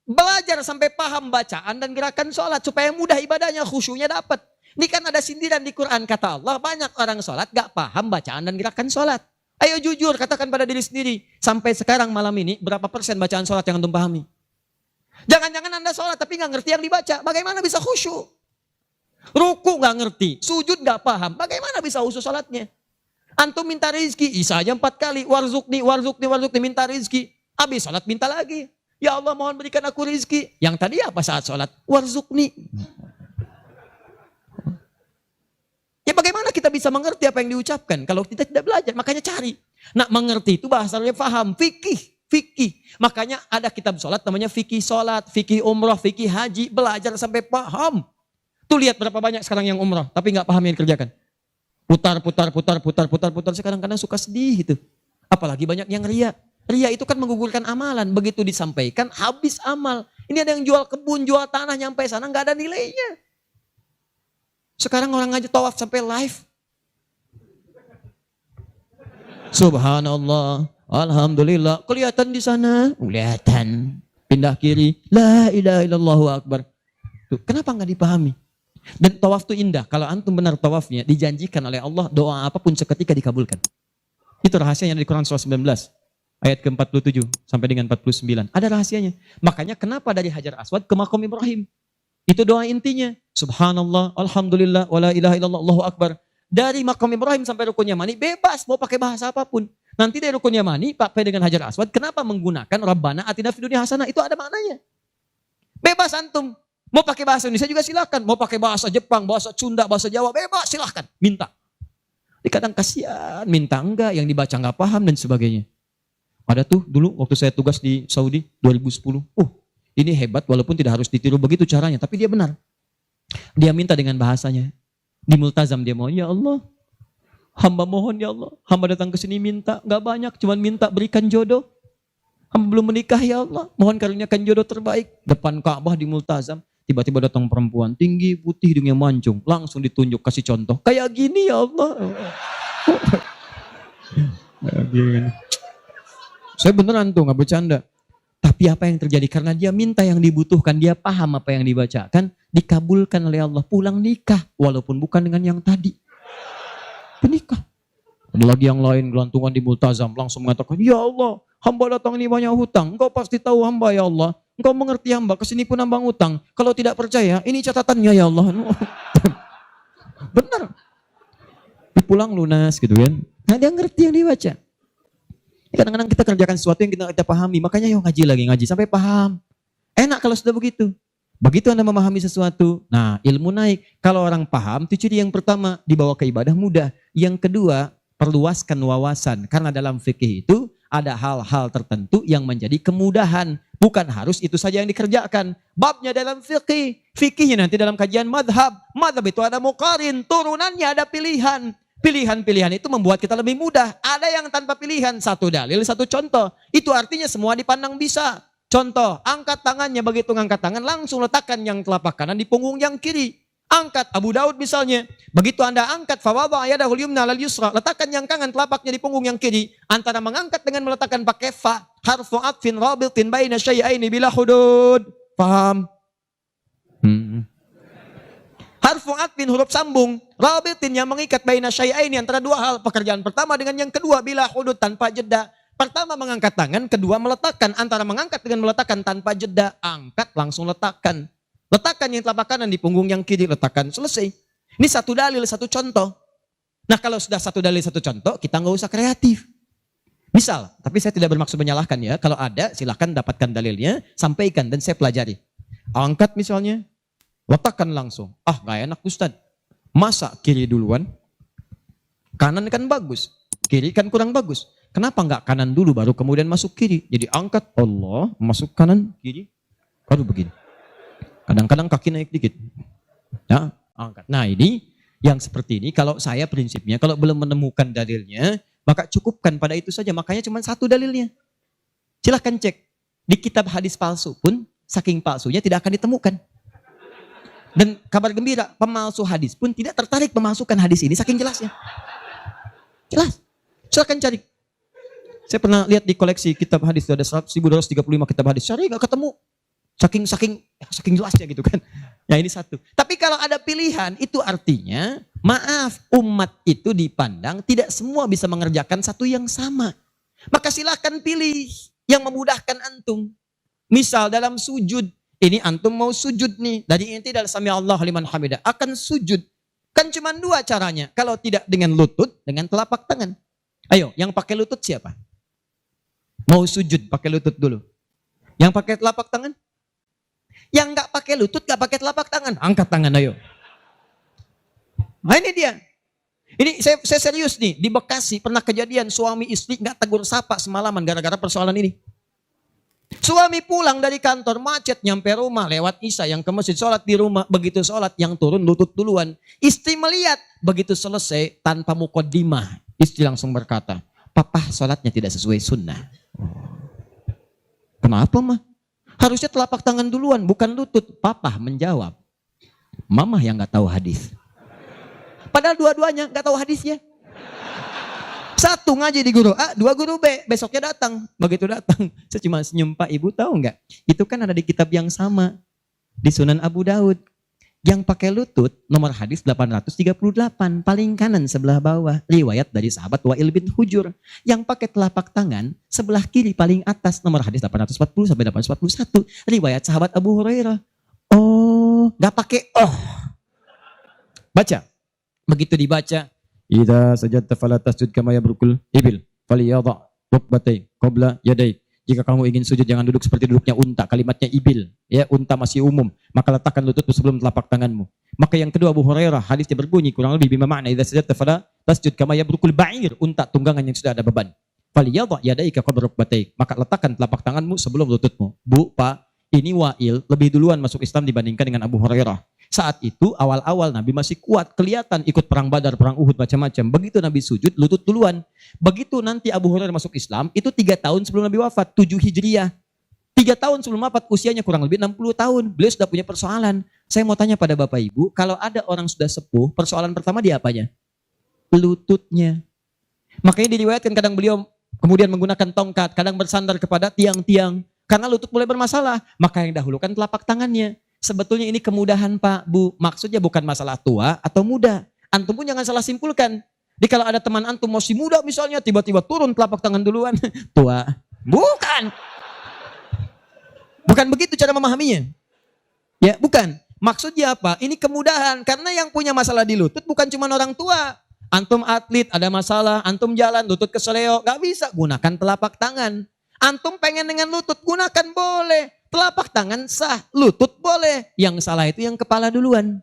Belajar sampai paham bacaan dan gerakan sholat. Supaya mudah ibadahnya, khusyuknya dapat. Ini kan ada sindiran di Quran, kata Allah, banyak orang sholat gak paham bacaan dan gerakan sholat. Ayo jujur, katakan pada diri sendiri. Sampai sekarang malam ini, berapa persen bacaan sholat yang antum pahami? Jangan-jangan anda sholat tapi gak ngerti yang dibaca. Bagaimana bisa khusyuk? Ruku gak ngerti, sujud gak paham. Bagaimana bisa khusyuk sholatnya? Antum minta rezeki, isa aja 4 kali. Warzukni, minta rezeki. Habis sholat minta lagi. Ya Allah mohon berikan aku rezeki. Yang tadi apa saat sholat? Warzukni. Ya bagaimana kita bisa mengerti apa yang diucapkan kalau kita tidak belajar? Makanya cari. Nak mengerti itu bahasanya paham. Fikih. Makanya ada kitab sholat namanya fikih sholat, fikih umrah, fikih haji. Belajar sampai paham. Tuh lihat berapa banyak sekarang yang umrah tapi nggak paham yang dikerjakan. Putar. Sekarang kadang suka sedih gitu. Apalagi banyak yang ria. Ria itu kan menggugurkan amalan. Begitu disampaikan habis amal. Ini ada yang jual kebun, jual tanah nyampe sana nggak ada nilainya. Sekarang orang aja tawaf sampai live. Subhanallah, alhamdulillah. Kelihatan di sana, kelihatan. Pindah kiri, la ilaha illallah akbar. Tuh, kenapa nggak dipahami? Dan tawaf itu indah. Kalau antum benar tawafnya, dijanjikan oleh Allah doa apapun seketika dikabulkan. Itu rahasianya di Quran surah 19 ayat ke-47 sampai dengan 49. Ada rahasianya. Makanya kenapa dari Hajar Aswad ke Maqam Ibrahim? Itu doa intinya. Subhanallah, alhamdulillah, wala ilaha illallah, Allahu akbar. Dari Maqam Ibrahim sampai Rukun Yamani bebas mau pakai bahasa apapun. Nanti dari Rukun Yamani pakai dengan Hajar Aswad, kenapa menggunakan Rabbana atina fid dunya hasanah? Itu ada maknanya. Bebas antum. Mau pakai bahasa Indonesia juga silakan. Mau pakai bahasa Jepang, bahasa Sunda, bahasa Jawa, bebas silakan. Minta. Kadang kasihan, minta enggak, yang dibaca enggak paham dan sebagainya. Ada tuh dulu waktu saya tugas di Saudi 2010. Ini hebat walaupun tidak harus ditiru begitu caranya, tapi dia benar. Dia minta dengan bahasanya. Di multazam dia mau, ya Allah, hamba mohon ya Allah, hamba datang ke sini minta, enggak banyak, cuman minta berikan jodoh. Hamba belum menikah ya Allah, mohon karuniakan jodoh terbaik. Depan Ka'bah di multazam. Tiba-tiba datang perempuan, tinggi, putih, hidungnya mancung. Langsung ditunjuk, kasih contoh. Kayak gini ya Allah. Saya beneran tuh, gak bercanda. Tapi apa yang terjadi? Karena dia minta yang dibutuhkan, dia paham apa yang dibacakan, dikabulkan oleh Allah. Pulang nikah, walaupun bukan dengan yang tadi. Menikah. Ada lagi yang lain, gelantungan di multazam. Langsung mengatakan, ya Allah, hamba datang ini banyak hutang. Engkau pasti tahu hamba ya Allah. Engkau mengerti hamba, kesini pun hamba utang. Kalau tidak percaya, ini catatannya ya Allah. Benar. Pulang lunas gitu kan. Nah dia ngerti yang dibaca. Kadang-kadang kita kerjakan sesuatu yang kita pahami. Makanya yuk ngaji sampai paham. Enak kalau sudah begitu. Begitu Anda memahami sesuatu, nah ilmu naik. Kalau orang paham, itu ciri yang pertama, dibawa ke ibadah mudah. Yang kedua, perluaskan wawasan. Karena dalam fikih itu, ada hal-hal tertentu yang menjadi kemudahan. Bukan harus itu saja yang dikerjakan. Babnya dalam fikih. Fikihnya nanti dalam kajian madhab. Madhab itu ada muqarin. Turunannya ada pilihan. Pilihan-pilihan itu membuat kita lebih mudah. Ada yang tanpa pilihan. Satu dalil, satu contoh. Itu artinya semua dipandang bisa. Contoh, angkat tangannya. Begitu ngangkat tangan, langsung letakkan yang telapak kanan di punggung yang kiri. Angkat Abu Daud misalnya. Begitu Anda angkat fawadha yadahul yumna lal yusra, letakkan yang kanan telapaknya di punggung yang kiri. Antara mengangkat dengan meletakkan pakai fa, harfu atfin rabitin baina syai'aini bila hudud. Paham? Harfu atfin huruf sambung, rabitin yang mengikat baina syai'aini antara dua hal. Pekerjaan pertama dengan yang kedua bila hudud tanpa jeda. Pertama mengangkat tangan, kedua meletakkan. Antara mengangkat dengan meletakkan tanpa jeda, angkat langsung letakkan. Letakkan yang telapak kanan di punggung yang kiri, letakkan, selesai. Ini satu dalil, satu contoh. Nah kalau sudah satu dalil, satu contoh, kita nggak usah kreatif. Misal, tapi saya tidak bermaksud menyalahkan ya. Kalau ada, silahkan dapatkan dalilnya, sampaikan dan saya pelajari. Angkat misalnya, letakkan langsung. Ah nggak enak Ustadz. Masa kiri duluan? Kanan kan bagus, kiri kan kurang bagus. Kenapa nggak kanan dulu baru kemudian masuk kiri? Jadi angkat Allah, masuk kanan, kiri, baru begini. Kadang-kadang kaki naik dikit. Nah, angkat. Nah ini yang seperti ini, kalau saya prinsipnya, kalau belum menemukan dalilnya, maka cukupkan pada itu saja. Makanya cuma satu dalilnya. Silahkan cek. Di kitab hadis palsu pun, saking palsunya tidak akan ditemukan. Dan kabar gembira, pemalsu hadis pun tidak tertarik memasukkan hadis ini, saking jelasnya. Jelas. Silahkan cari. Saya pernah lihat di koleksi kitab hadis, ada 1235 kitab hadis. Cari gak ketemu. Saking jelasnya gitu kan. Ya ini satu. Tapi kalau ada pilihan, itu artinya, maaf, umat itu dipandang tidak semua bisa mengerjakan satu yang sama. Maka silakan pilih yang memudahkan antum. Misal dalam sujud, ini antum mau sujud nih, dari inti dalam sami Allah liman hamidah, akan sujud. Kan cuma dua caranya. Kalau tidak dengan lutut, dengan telapak tangan. Ayo, yang pakai lutut siapa? Mau sujud pakai lutut dulu. Yang pakai telapak tangan? Yang nggak pakai lutut, nggak pakai telapak tangan, angkat tangan ayo. Nah ini dia. Ini saya serius nih, di Bekasi pernah kejadian suami istri nggak tegur sapa semalaman gara-gara persoalan ini. Suami pulang dari kantor macet nyampe rumah lewat isya yang ke masjid sholat di rumah, begitu sholat yang turun lutut duluan. Istri melihat begitu selesai tanpa muqaddimah, istri langsung berkata, "Papa sholatnya tidak sesuai sunnah." Kenapa mah? Harusnya telapak tangan duluan, bukan lutut. Papa menjawab, Mama yang nggak tahu hadis. Padahal dua-duanya nggak tahu hadisnya. Satu ngaji di guru A, dua guru B. Besoknya datang. Begitu datang, saya cuma senyum, Pak, Ibu tahu nggak? Itu kan ada di kitab yang sama. Di Sunan Abu Daud. Yang pakai lutut, nomor hadis 838. Paling kanan sebelah bawah. Riwayat dari sahabat Wa'il bin Hujur. Yang pakai telapak tangan, sebelah kiri paling atas. Nomor hadis 840 sampai 841. Riwayat sahabat Abu Hurairah. Oh, nggak pakai Baca. Begitu dibaca, idza sajadta fala tasjud kama yabrukul ibil falyadha rukbatai qabla yadai. Jika kamu ingin sujud jangan duduk seperti duduknya unta. Kalimatnya ibil, ya, unta masih umum. Maka letakkan lututmu sebelum telapak tanganmu. Maka yang kedua Abu Hurairah, hadisnya berbunyi kurang lebih bima makna idza sajadta fala tasjud kama yabrukul ba'ir, unta tunggangan yang sudah ada beban. Falyadha yadaika qabla rukbatai. Maka letakkan telapak tanganmu sebelum lututmu. Bu, Pak, ini Wa'il lebih duluan masuk Islam dibandingkan dengan Abu Hurairah. Saat itu awal-awal Nabi masih kuat, kelihatan ikut perang Badar, perang Uhud, macam-macam. Begitu Nabi sujud, lutut duluan. Begitu nanti Abu Hurairah masuk Islam, itu 3 tahun sebelum Nabi wafat, 7 Hijriah. 3 tahun sebelum wafat, usianya kurang lebih 60 tahun. Beliau sudah punya persoalan. Saya mau tanya pada Bapak Ibu, kalau ada orang sudah sepuh, persoalan pertama dia apanya? Lututnya. Makanya diriwayatkan kadang beliau kemudian menggunakan tongkat, kadang bersandar kepada tiang-tiang. Karena lutut mulai bermasalah, maka yang dahulukan telapak tangannya. Sebetulnya ini kemudahan Pak, Bu. Maksudnya bukan masalah tua atau muda. Antum pun jangan salah simpulkan. Jadi kalau ada teman antum masih muda misalnya, tiba-tiba turun telapak tangan duluan. Tua. Bukan. Bukan begitu cara memahaminya. Ya, bukan. Maksudnya apa? Ini kemudahan. Karena yang punya masalah di lutut bukan cuma orang tua. Antum atlet, ada masalah. Antum jalan, lutut keseleo. Gak bisa, gunakan telapak tangan. Antum pengen dengan lutut, gunakan boleh. Telapak tangan sah, lutut boleh. Yang salah itu yang kepala duluan.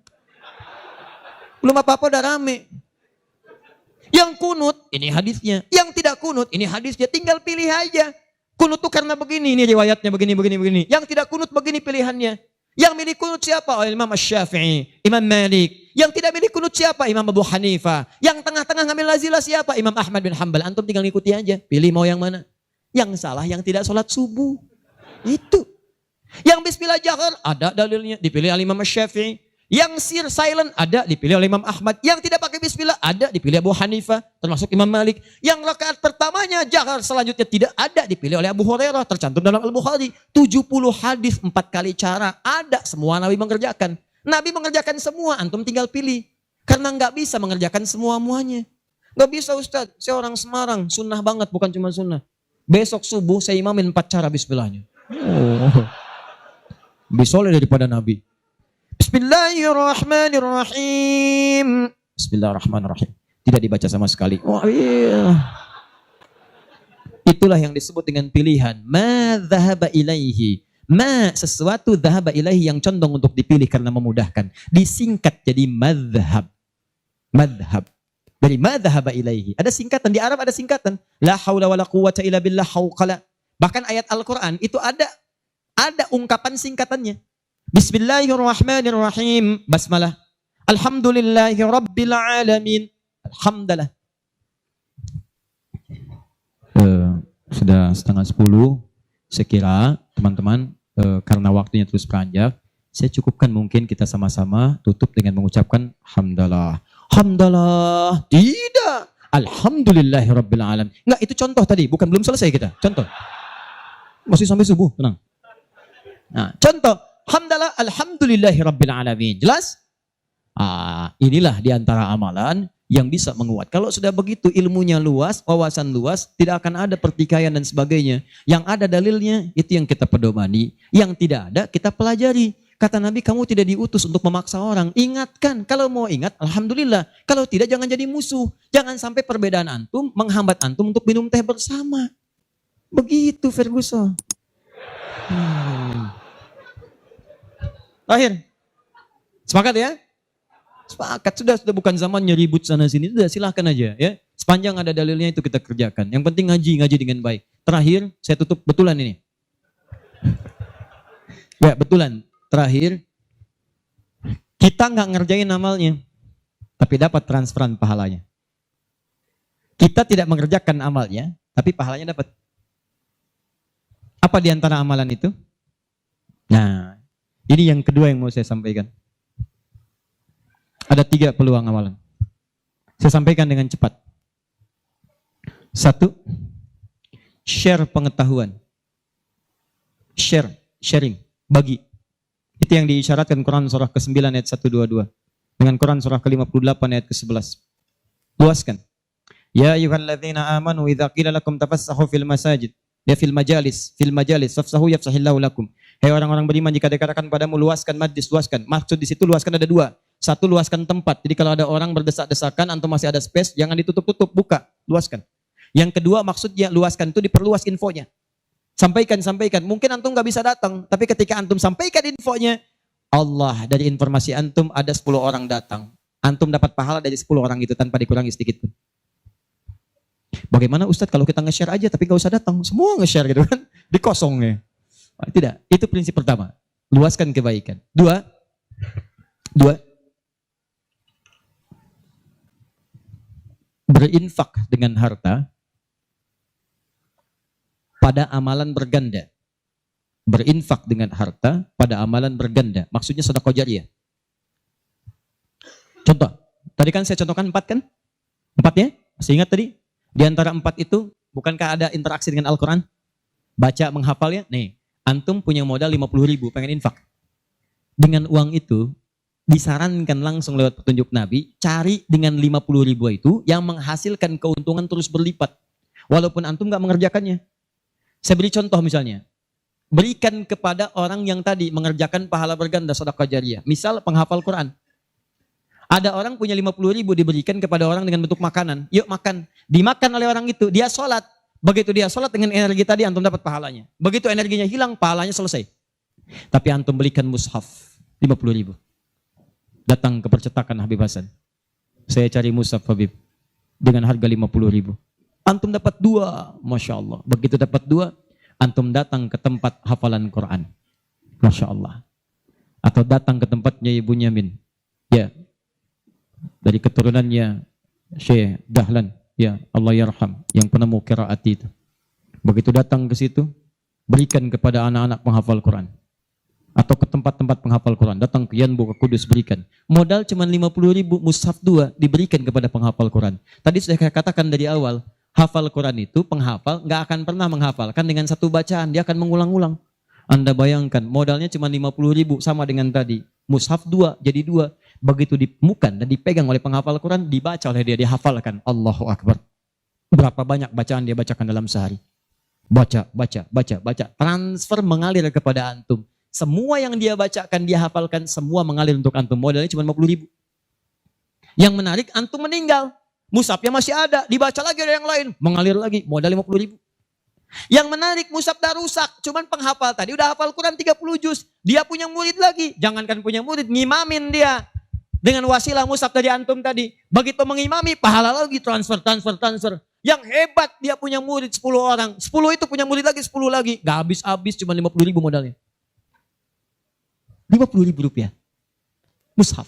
Belum apa-apa udah rame. Yang kunut, ini hadisnya. Yang tidak kunut, ini hadisnya. Tinggal pilih aja. Kunut tuh karena begini, ini riwayatnya begini. Yang tidak kunut begini pilihannya. Yang milih kunut siapa? Oh, Imam Asy-Syafi'i, Imam Malik. Yang tidak milih kunut siapa? Imam Abu Hanifah. Yang tengah-tengah ngambil nazilah siapa? Imam Ahmad bin Hanbal. Antum tinggal ngikuti aja. Pilih mau yang mana. Yang salah yang tidak sholat subuh. Itu. Yang bismillah jahar, ada dalilnya, dipilih oleh Imam Syafi'i. Yang sir silent, ada, dipilih oleh Imam Ahmad. Yang tidak pakai bismillah, ada, dipilih Abu Hanifah, termasuk Imam Malik. Yang rakaat pertamanya jahar, selanjutnya tidak ada, dipilih oleh Abu Hurairah, tercantum dalam Al-Bukhari. 70 hadis, 4 kali cara, ada, semua Nabi mengerjakan. Nabi mengerjakan semua, antum tinggal pilih. Karena nggak bisa mengerjakan semua-muanya. Nggak bisa Ustaz, saya orang Semarang, sunnah banget, bukan cuma sunnah. Besok subuh saya imamin 4 cara bismillahnya. Oh. Lebih soleh daripada Nabi. Bismillahirrahmanirrahim. Bismillahirrahmanirrahim. Tidak dibaca sama sekali. Oh iya. Itulah yang disebut dengan pilihan. Ma dhahaba ilaihi. Ma sesuatu dhahaba ilaihi yang condong untuk dipilih karena memudahkan. Disingkat jadi madhab. Madhab. Dari ma dhahaba ilaihi. Ada singkatan. Di Arab ada singkatan. La hawla wa la quwwata illa billah hawqala. Bahkan ayat Al-Quran itu ada ungkapan singkatannya. Bismillahirrahmanirrahim. Basmalah. Alhamdulillahi rabbil alamin. Alhamdulillah. Sudah setengah 10. Saya kira teman-teman karena waktunya terus beranjak, saya cukupkan mungkin kita sama-sama tutup dengan mengucapkan hamdalah. Hamdalah. Tidak. Alhamdulillahi rabbil alamin. Enggak, itu contoh tadi, bukan belum selesai kita. Contoh. Masih sampai subuh, tenang. Nah, contoh, hamdalah alhamdulillahi rabbil alamin. Jelas? Inilah diantara amalan yang bisa menguat. Kalau sudah begitu ilmunya luas, wawasan luas, tidak akan ada pertikaian dan sebagainya. Yang ada dalilnya, itu yang kita pedomani. Yang tidak ada, kita pelajari. Kata Nabi, kamu tidak diutus untuk memaksa orang. Ingatkan, kalau mau ingat, alhamdulillah. Kalau tidak, jangan jadi musuh. Jangan sampai perbedaan antum menghambat antum untuk minum teh bersama. Begitu Ferguson. Akhir. Sepakat ya? Sepakat. Sudah bukan zamannya ribut sana sini. Sudah silahkan aja ya. Sepanjang ada dalilnya itu kita kerjakan. Yang penting ngaji dengan baik. Terakhir, saya tutup betulan ini. Ya betulan. Terakhir, kita nggak ngerjain amalnya, tapi dapat transferan pahalanya. Kita tidak mengerjakan amalnya, tapi pahalanya dapat. Apa di antara amalan itu? Nah, ini yang kedua yang mau saya sampaikan. Ada 3 peluang amalan. Saya sampaikan dengan cepat. Satu, share pengetahuan. Sharing, bagi. Itu yang diisyaratkan Quran surah ke-9 ayat 122. Dengan Quran surah ke-58 ayat ke-11. Luaskan. Ya ayyuhalladzina amanu idza qila lakum tafassahu fil masajid. Ya fil majalis fafsahu yafsahillahu lakum. Hai orang-orang beriman, jika dikatakan padamu luaskan majlis, luaskan. Maksud di situ luaskan ada dua. Satu, luaskan tempat. Jadi kalau ada orang berdesak-desakan, antum masih ada space, jangan ditutup-tutup, buka, luaskan. Yang kedua, maksudnya luaskan itu diperluas infonya. Sampaikan. Mungkin antum nggak bisa datang, tapi ketika antum sampaikan infonya, Allah dari informasi antum ada 10 orang datang. Antum dapat pahala dari 10 orang itu tanpa dikurangi sedikit pun. Bagaimana Ustadz kalau kita nge-share aja tapi nggak usah datang, semua nge-share gitu kan, dikosongnya. Tidak, itu prinsip pertama. Luaskan kebaikan. Dua, berinfak dengan harta pada amalan berganda. Berinfak dengan harta pada amalan berganda. Maksudnya sedekah jariyah. Contoh, tadi kan saya contohkan 4 kan? 4 ya? Masih ingat tadi? Di antara 4 itu, bukankah ada interaksi dengan Al-Quran? Baca, menghafal ya? Nih, antum punya modal 50.000, pengen infak. Dengan uang itu, disarankan langsung lewat petunjuk Nabi, cari dengan 50.000 itu yang menghasilkan keuntungan terus berlipat. Walaupun antum gak mengerjakannya. Saya beri contoh misalnya. Berikan kepada orang yang tadi mengerjakan pahala berganda sedekah jariyah. Misal penghafal Quran. Ada orang punya 50.000 diberikan kepada orang dengan bentuk makanan. Yuk makan. Dimakan oleh orang itu. Dia sholat. Begitu dia sholat dengan energi tadi antum dapat pahalanya. Begitu energinya hilang, pahalanya selesai. Tapi antum belikan mushaf 50.000. Datang ke percetakan Habib Hasan. Saya cari mushaf Habib. Dengan harga 50.000. Antum dapat 2. Masya Allah. Begitu dapat 2. Antum datang ke tempat hafalan Quran. Masya Allah. Atau datang ke tempatnya Ibu Nyamin. Ya. Dari keturunannya Syekh Dahlan. Ya, Allah yarham. Yang penemu qiraat itu. Begitu datang ke situ, berikan kepada anak-anak penghafal Quran. Atau ke tempat-tempat penghafal Quran. Datang ke Yanbu, ke Kudus, berikan. Modal cuma 50.000, mushaf 2 diberikan kepada penghafal Quran. Tadi sudah saya katakan dari awal, hafal Quran itu penghafal nggak akan pernah menghafalkan dengan satu bacaan, dia akan mengulang-ulang. Anda bayangkan modalnya cuma 50.000 sama dengan tadi. Mushaf 2 jadi 2. Begitu ditemukan dan dipegang oleh penghafal Quran, dibaca oleh dia, dihafalkan. Allahu Akbar. Berapa banyak bacaan dia bacakan dalam sehari? Baca. Transfer mengalir kepada antum. Semua yang dia bacakan, dia hafalkan, semua mengalir untuk antum. Modalnya cuma 50.000. Yang menarik, antum meninggal. Mushafnya masih ada, dibaca lagi ada yang lain, mengalir lagi, modal 50.000. Yang menarik, mushaf dah rusak, cuman penghafal tadi udah hafal Quran 30 juz, dia punya murid lagi, jangankan punya murid, ngimamin dia. Dengan wasilah mushaf dari antum tadi, begitu mengimami, pahala lagi, transfer. Yang hebat, dia punya murid 10 orang, 10 itu punya murid lagi, 10 lagi, gak habis-habis, cuma 50.000 modalnya. 50.000 rupiah, mushaf.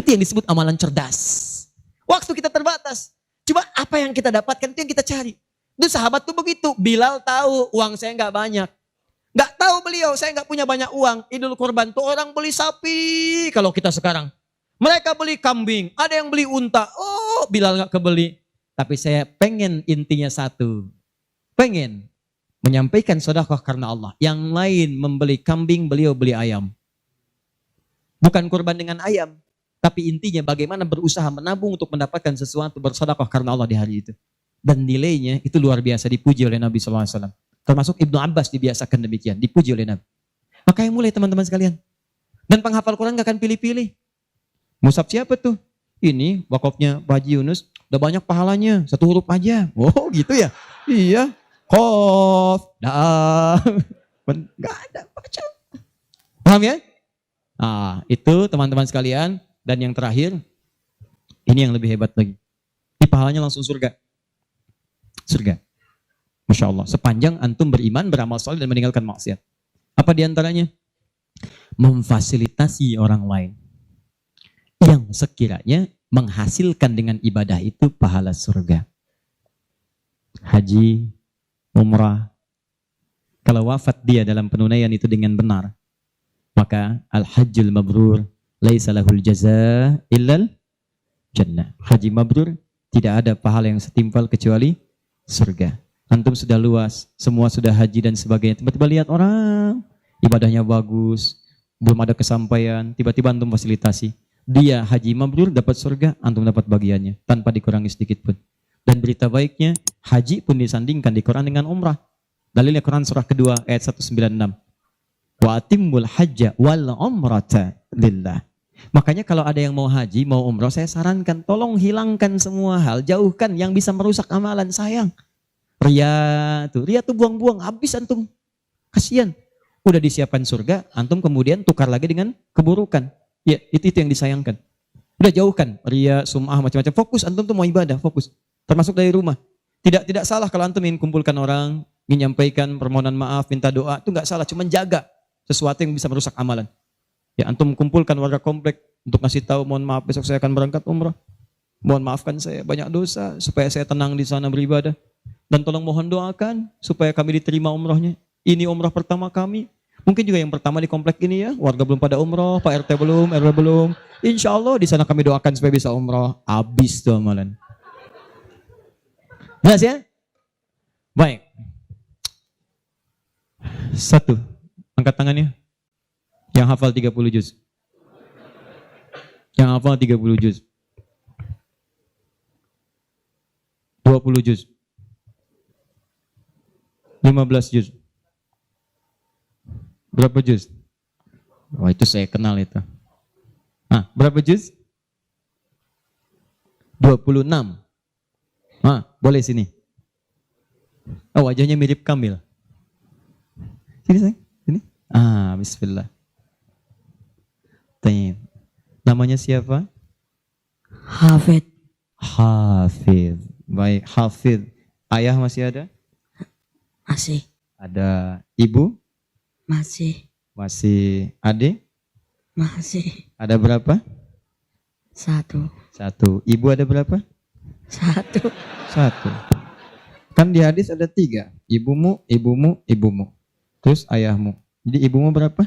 Itu yang disebut amalan cerdas. Waktu kita terbatas. Cuma apa yang kita dapatkan itu yang kita cari. Itu sahabat tuh begitu. Bilal tahu uang saya nggak banyak. Nggak tahu beliau, saya nggak punya banyak uang. Idul Kurban tuh orang beli sapi. Kalau kita sekarang. Mereka beli kambing. Ada yang beli unta. Oh, Bilal nggak kebeli. Tapi saya pengen intinya satu. Pengen menyampaikan sedekah karena Allah. Yang lain membeli kambing, beliau beli ayam. Bukan kurban dengan ayam. Tapi intinya bagaimana berusaha menabung untuk mendapatkan sesuatu bersedekah karena Allah di hari itu. Dan nilainya itu luar biasa, dipuji oleh Nabi SAW. Termasuk Ibnu Abbas dibiasakan demikian, dipuji oleh Nabi. Makanya mulai teman-teman sekalian. Dan penghafal Quran gak akan pilih-pilih. Mushaf siapa tuh? Ini wakafnya Pak Haji Yunus, udah banyak pahalanya, 1 huruf aja. Oh gitu ya? Iya. Qaf, dah. Gak ada, baca. Paham ya? Nah itu teman-teman sekalian. Dan yang terakhir, ini yang lebih hebat lagi. Ini pahalanya langsung surga. Surga. Masya Allah. Sepanjang antum beriman, beramal soleh dan meninggalkan maksiat. Apa diantaranya? Memfasilitasi orang lain. Yang sekiranya menghasilkan dengan ibadah itu pahala surga. Haji, umrah. Kalau wafat dia dalam penunaian itu dengan benar, maka al-hajjul mabrur laisa lahul jazaa illal jannah. Haji mabrur, tidak ada pahala yang setimpal kecuali surga. Antum sudah luas, semua sudah haji dan sebagainya. Tiba-tiba lihat orang, ibadahnya bagus, belum ada kesampaian, tiba-tiba antum fasilitasi. Dia haji mabrur dapat surga, antum dapat bagiannya, tanpa dikurangi sedikit pun. Dan berita baiknya, haji pun disandingkan di Quran dengan umrah. Dalilnya Quran surah kedua ayat 196. Wa atimmul hajja wal umrata lillah. Makanya kalau ada yang mau haji, mau umrah, saya sarankan tolong hilangkan semua hal, jauhkan yang bisa merusak amalan, sayang. Ria tuh buang-buang, habis antum. Kasihan. Udah disiapkan surga, antum kemudian tukar lagi dengan keburukan. Ya, itu yang disayangkan. Udah jauhkan ria, sum'ah, macam-macam. Fokus, antum tuh mau ibadah, fokus. Termasuk dari rumah. Tidak salah kalau antum ingin kumpulkan orang, ingin nyampaikan permohonan maaf, minta doa, itu nggak salah, cuma jaga sesuatu yang bisa merusak amalan. Ya, antum kumpulkan warga komplek untuk ngasih tahu, mohon maaf besok saya akan berangkat umrah. Mohon maafkan saya banyak dosa supaya saya tenang di sana beribadah. Dan tolong mohon doakan supaya kami diterima umrahnya. Ini umrah pertama kami. Mungkin juga yang pertama di komplek ini ya, warga belum pada umrah, Pak RT belum, RW belum. Insya Allah di sana kami doakan supaya bisa umrah. Habis tuh amalan. Jelas ya? Baik. 1. Angkat tangannya. Yang hafal 30 juz. Yang hafal 30 juz. 20 juz. 15 juz. Berapa juz? Wah, itu saya kenal itu. Berapa juz? 26. Boleh sini. Wajahnya mirip Kamil. Sini sayang, sini. Bismillah. Tayyib. Namanya siapa? Hafid. Hafid. Baik, Hafid. Ayah masih ada? Masih. Ada ibu? Masih. Masih adik? Masih. Ada berapa? 1. 1. Ibu ada berapa? 1. 1. Kan di hadis ada 3. Ibumu, ibumu, ibumu. Terus ayahmu. Jadi ibumu berapa?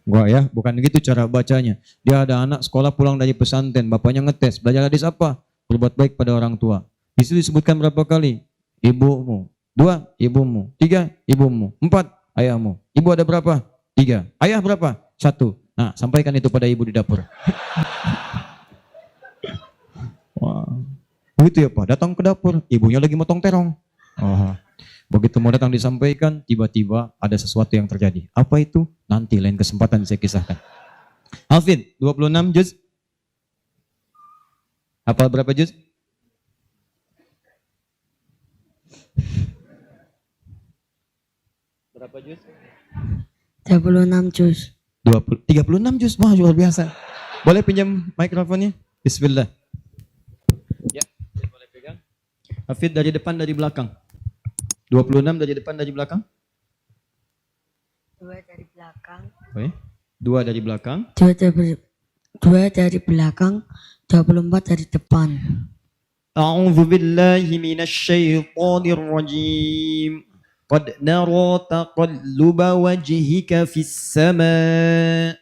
Wah ya, bukan gitu cara bacanya. Dia ada anak sekolah pulang dari pesantren, bapaknya ngetes, belajar hadis apa? Berbuat baik pada orang tua. Di situ disebutkan berapa kali? Ibumu. 2, ibumu. 3, ibumu. 4, ayahmu. Ibu ada berapa? 3. Ayah berapa? 1. Nah, sampaikan itu pada ibu di dapur. Wah. Begitu ya Pak, datang ke dapur, ibunya lagi motong terong. Begitu mau datang disampaikan, tiba-tiba ada sesuatu yang terjadi. Apa itu? Nanti lain kesempatan saya kisahkan. Hafid, 26 juz. Hafal berapa juz? Berapa juz? 36 juz. 36 juz, wah luar biasa. Boleh pinjam mikrofonnya? Bismillah. Ya, boleh pegang. Hafid dari depan, dari belakang. 26 dari depan, dari belakang. 2 dari belakang. Oke. 2 dari belakang. 2 dari belakang. 24 dari depan. A'udzu billahi minasy syaithanir rajim. Qad nara taqalluba wajhika fis sama'.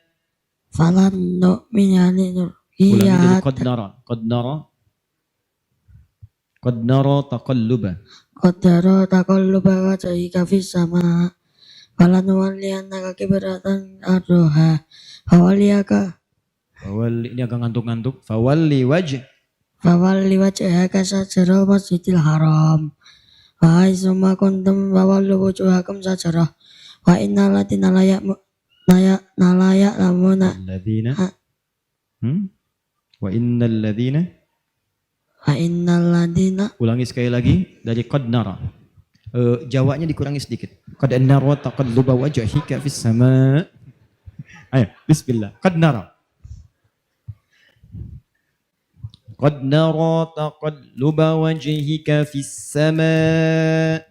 Falan nu'mina Ulangi dari liru'iyat. qad nara. Qad nara. Qad nara taqalluba. Qaddara taqalluba wajhika fis sama. Falan nuwalliyannaka qiblatan ardhaha. Fawalliyaka. Ini agak ngantuk-ngantuk. Fawalli Fawalli wajhaka satral masjidil haram. Wa haitsuma kuntum fawallu wujuhakum satrah. Wa innal ladina la ya'lamuna Alladzina. Wa innal ladzina. wa innal ladina. Ulangi sekali lagi dari qad nara. Jawanya dikurangi sedikit. Qad nara taqalluba wajhika fis sama'. Ayo, bismillah. Qad nara. Qad nara taqalluba wajhika fis sama'.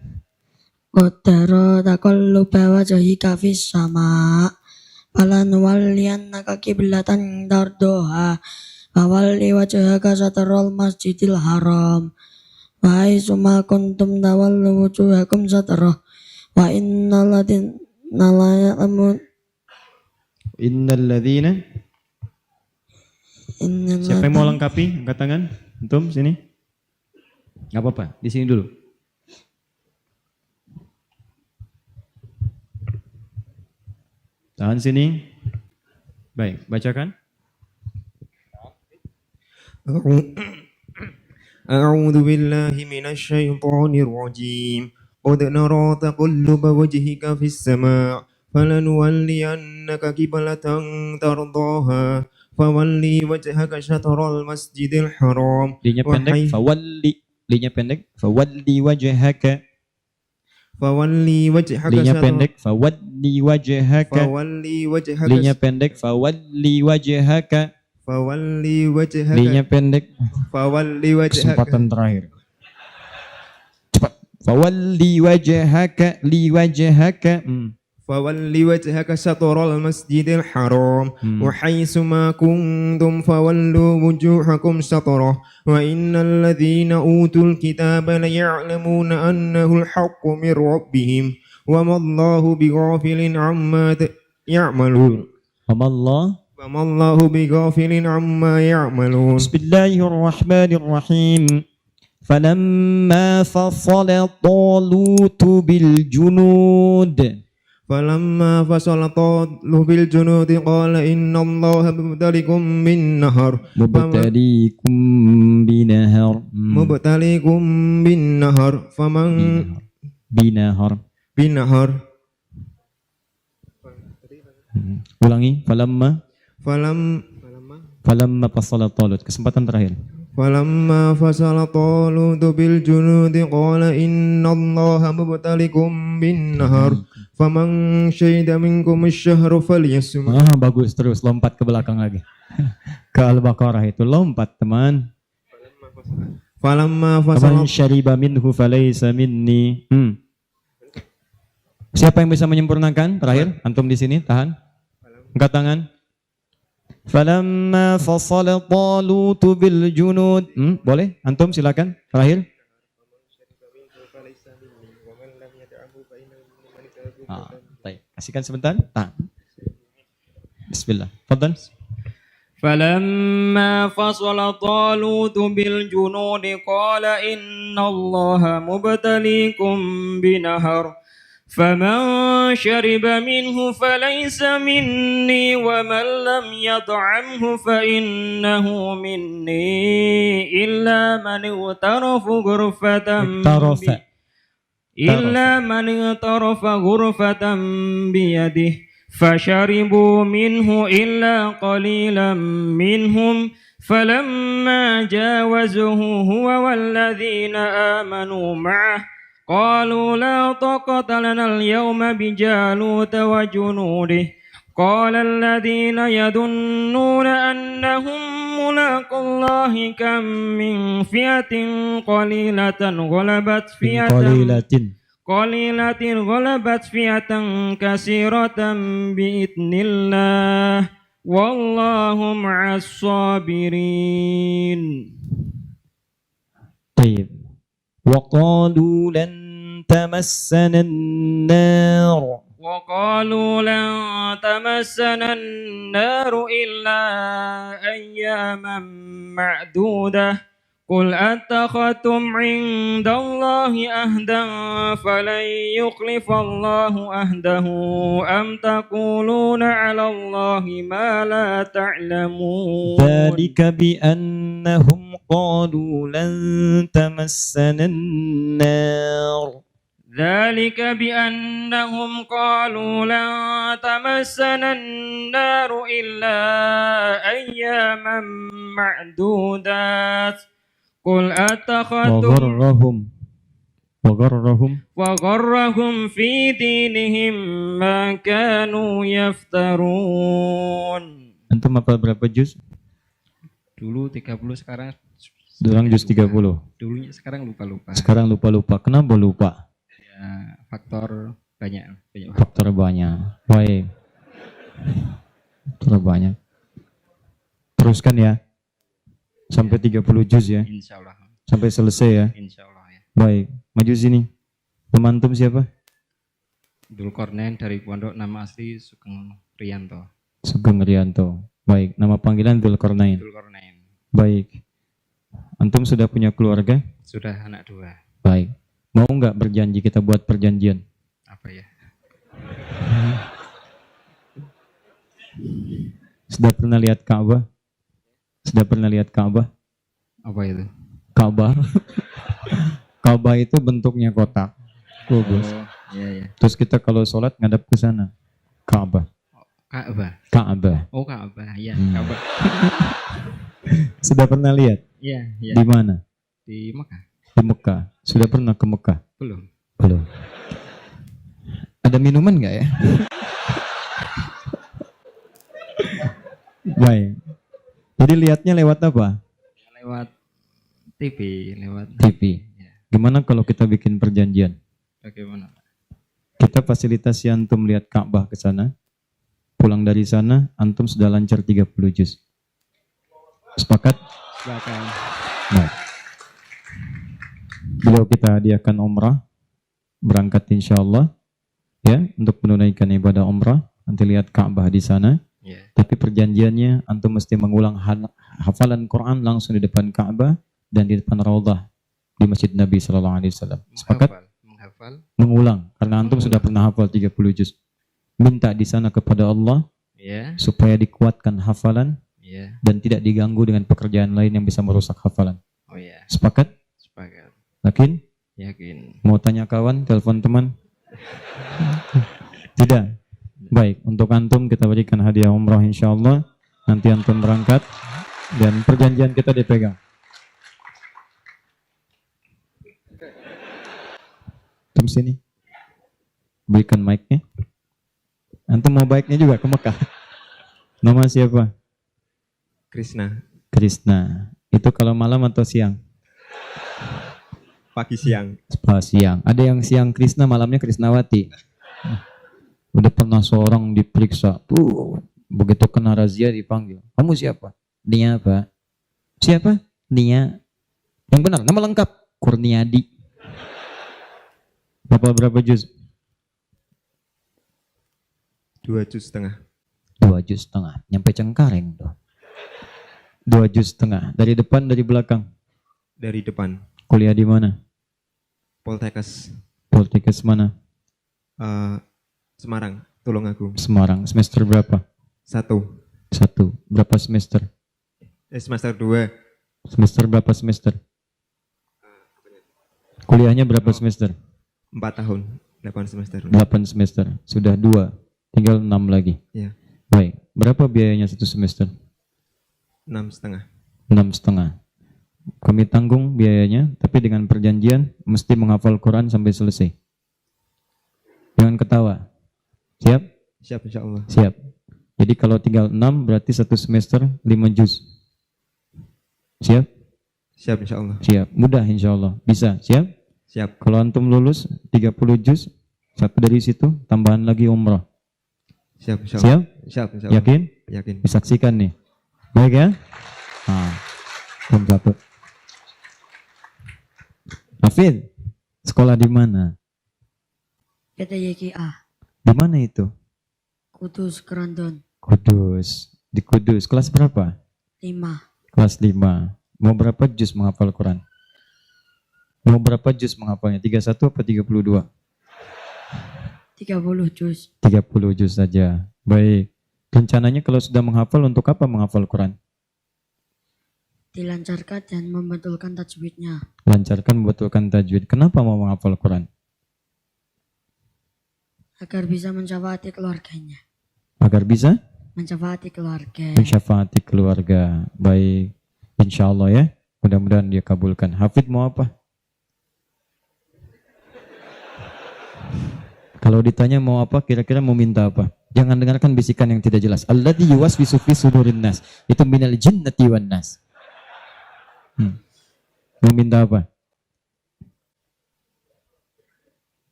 Qaddara taqalluba wajhika fis sama. Falan walliyannaka qiblatan tardoha. Fawalli wajhaka satral masjidil haram. Wa haitsuma kuntum tawallu wujuhakum satrah. Wa innal ladina la ya'lamun. Innal ladzina. Siapa yang mau lengkapi? Angkat tangan. Antum sini. Gak apa-apa, di sini dulu. Tahan sini. Baik, bacakan. أعوذ بالله من الشيطان الرجيم قد نرى تقلب وجهك في السماء فلنولينك قبلة ترضاها فولي وجهك شطر المسجد الحرام Linya pendek, fawalli. Linya pendek, fawalli wajhaka. فولي وجهك Linya شطر pendek, fawalli wajhaka. فولي وجهك Linya pendek, fawalli wajhaka. فولي وجهك Linya pendek. فولي وجهك Kesempatan terakhir. Cepat. Fawalli wajhaka, li wajhaka. فولي وجهك شطر المسجد الحرام وحيث ما كنتم فولوا وجوهكم شطره وإن الذين أوتوا الكتاب ليعلمون أنه الحق من ربهم وما الله بغافل عما يعملون وما الله بغافل عما يعملون بسم الله الرحمن الرحيم فلما فصل طالوت بالجنود فلما فصل طالوت بالجنود قال إن الله مبتليكم بالنهر مبتليكم بالنهر فمن بالنهر ulangi فلما fasala Talut. Kesempatan terakhir. فلما فصل طالوت بالجنود قال إن الله مبتليكم بالنهر فمن شهد منكم الشهر فليصم. Bagus, terus lompat ke belakang lagi. Ke Al-Baqarah itu lompat, teman. فلما Faman فصل syariba minhu falaysa minni. Siapa yang bisa menyempurnakan? Terakhir, antum di sini, tahan. Angkat tangan. Falamma fasala Talut bil junud. Boleh? Antum silakan. Terakhir. Baik. Kasihkan sebentar. Tahan. Bismillah. Fadhal. فلما فصل طالوت بالجنود قال إن الله مبتليكم بنهر فمن شرب منه فليس مني ومن لم يطعمه فإنه مني إلا من اغترف غرفة بيده فشربوا منه إلا قليلا منهم فلما جاوزه هو والذين آمنوا معه قالوا لا طاقة لنا اليوم بجالوت وجنوده قال الذين يظنون أنهم ملاقو الله كم من فئة قليلة غلبت فئة كثيرة بإذن الله والله مع الصابرين. طيب. وقالوا لن تمسنا النار إلا أياما معدودة قل أتخذتم عند الله أهدا فلن يخلف الله أهده أم تقولون على الله ما لا تعلمون ذلك بأنهم قالوا لن تمسنا النار إلا أياما معدودات قل أتخذتم وغرهم في دينهم ما كانوا يفترون. Antum hafal berapa juz? Dulu 30, sekarang juz 30. Dulunya sekarang lupa-lupa. Sekarang lupa-lupa. Kenapa lupa? Ya, faktor banyak. Faktor banyak. Baik. Faktor banyak. Teruskan ya. Sampai 30 juz ya. Insyaallah. Sampai selesai ya. Insyaallah ya. Baik. Maju sini. Teman antum siapa? Dzulkarnain dari Pondok, nama asli Sugeng Rianto. Sugeng Rianto. Baik, nama panggilan Dzulqarnain. Dzulqarnain. Baik. Antum sudah punya keluarga? Sudah anak 2. Baik. Mau nggak berjanji kita buat perjanjian? Apa ya? Sudah pernah lihat Ka'bah? Sudah pernah lihat Ka'bah? Apa itu? Ka'bah. Ka'bah itu bentuknya kotak. Kubus. Oh, iya iya. Terus kita kalau sholat ngadap ke sana. Ka'bah. Ka'bah. Ka'bah. Oh, Ka'bah. Iya, Hmm. Ka'bah. Sudah pernah lihat? Iya, iya. Di mana? Di Mekah. Di Mekah. Sudah pernah ke Mekah? Belum. Belum. Ada minuman nggak ya? Baik. Jadi lihatnya lewat apa? Lewat TV, lewat TV. Ya. Gimana kalau kita bikin perjanjian? Bagaimana? Kita fasilitasi antum lihat Ka'bah ke sana. Pulang dari sana, antum sudah lancar 30 juz. Sepakat? Silakan. Baik. Beliau kita hadiahkan umrah. Berangkat insya Allah. Ya, untuk menunaikan ibadah umrah. Nanti lihat Ka'bah di sana. Ya. Tapi perjanjiannya antum mesti mengulang hafalan Quran langsung di depan Ka'bah dan di depan Raudhah di Masjid Nabi sallallahu alaihi wasallam. Sepakat? Menghafal. Mengulang karena antum sudah pernah hafal 30 juz. Minta di sana kepada Allah Ya. supaya dikuatkan hafalan Ya. dan tidak diganggu dengan pekerjaan lain yang bisa merusak hafalan. Oh ya. Sepakat? Sepakat. Yakin? Yakin. Mau tanya kawan, telepon teman? Tidak. Baik, untuk antum kita berikan hadiah umrah insyaallah. Nanti antum berangkat dan perjanjian kita dipegang. Antum sini. Berikan mic-nya. Antum mau baiknya juga ke Mekah. Nama siapa? Krishna, Krishna. Itu kalau malam atau siang? pagi siang. Siang. Ada yang siang Krishna, malamnya Krishnawati. Udah pernah seorang diperiksa. Begitu kena razia dipanggil. Kamu siapa? Nia, Pak. Siapa? Nia. Yang benar, nama lengkap. Kurniadi. Berapa juz? 2 juz setengah. 2 juz setengah. Nyampe Cengkareng tuh. 2 juz setengah. Dari depan, dari belakang. Dari depan. Kuliah di mana? Poltekkes Poltekkes mana? Semarang, Tulungagung. Semarang. Semester berapa? 1. 1. Berapa semester? Semester 2. Semester berapa semester? Kuliahnya berapa semester? 4 tahun, 8 semester. 8 semester. Sudah 2. Tinggal 6 lagi. Ya, Baik. Berapa biayanya 1 semester? 6,5. 6,5. Kami tanggung biayanya, tapi dengan perjanjian mesti menghafal Quran sampai selesai. Jangan ketawa. Siap? Siap insya Allah. Siap. Jadi kalau tinggal 6 berarti 1 semester 5 juz. Siap? Siap insya Allah. Siap. Mudah insya Allah. Bisa. Siap? Siap. Kalau antum lulus 30 juz, 1 dari situ tambahan lagi umrah. Siap insya Allah. Siap? Siap insya Allah. Yakin? Yakin. Disaksikan nih. Baik ya? Nah, belum satu. Hafid, sekolah di mana? PTYKA, Di mana itu? Kudus, Kerandon, Kudus. Di Kudus. Kelas berapa? 5, Kelas 5. Mau berapa juz menghafal Quran? Mau berapa juz menghafalnya? 31 apa 32? 30 juz, 30 juz saja. Baik. Rencananya kalau sudah menghafal untuk apa menghafal Quran? dilancarkan dan membetulkan tajwidnya, Lancarkan membetulkan tajwid. Kenapa mau menghafal Quran? agar bisa mencapai keluarganya, Agar bisa mencapai keluarga. mensyafaati keluarga. Baik. Insya Allah ya. Mudah-mudahan dia kabulkan. Hafid mau apa? Kalau ditanya mau apa, kira-kira mau minta apa? Jangan dengarkan bisikan yang tidak jelas. Alladzi yuwaswisu fi sudurin nas. Itu minal jinnati wan nas. Mau minta apa?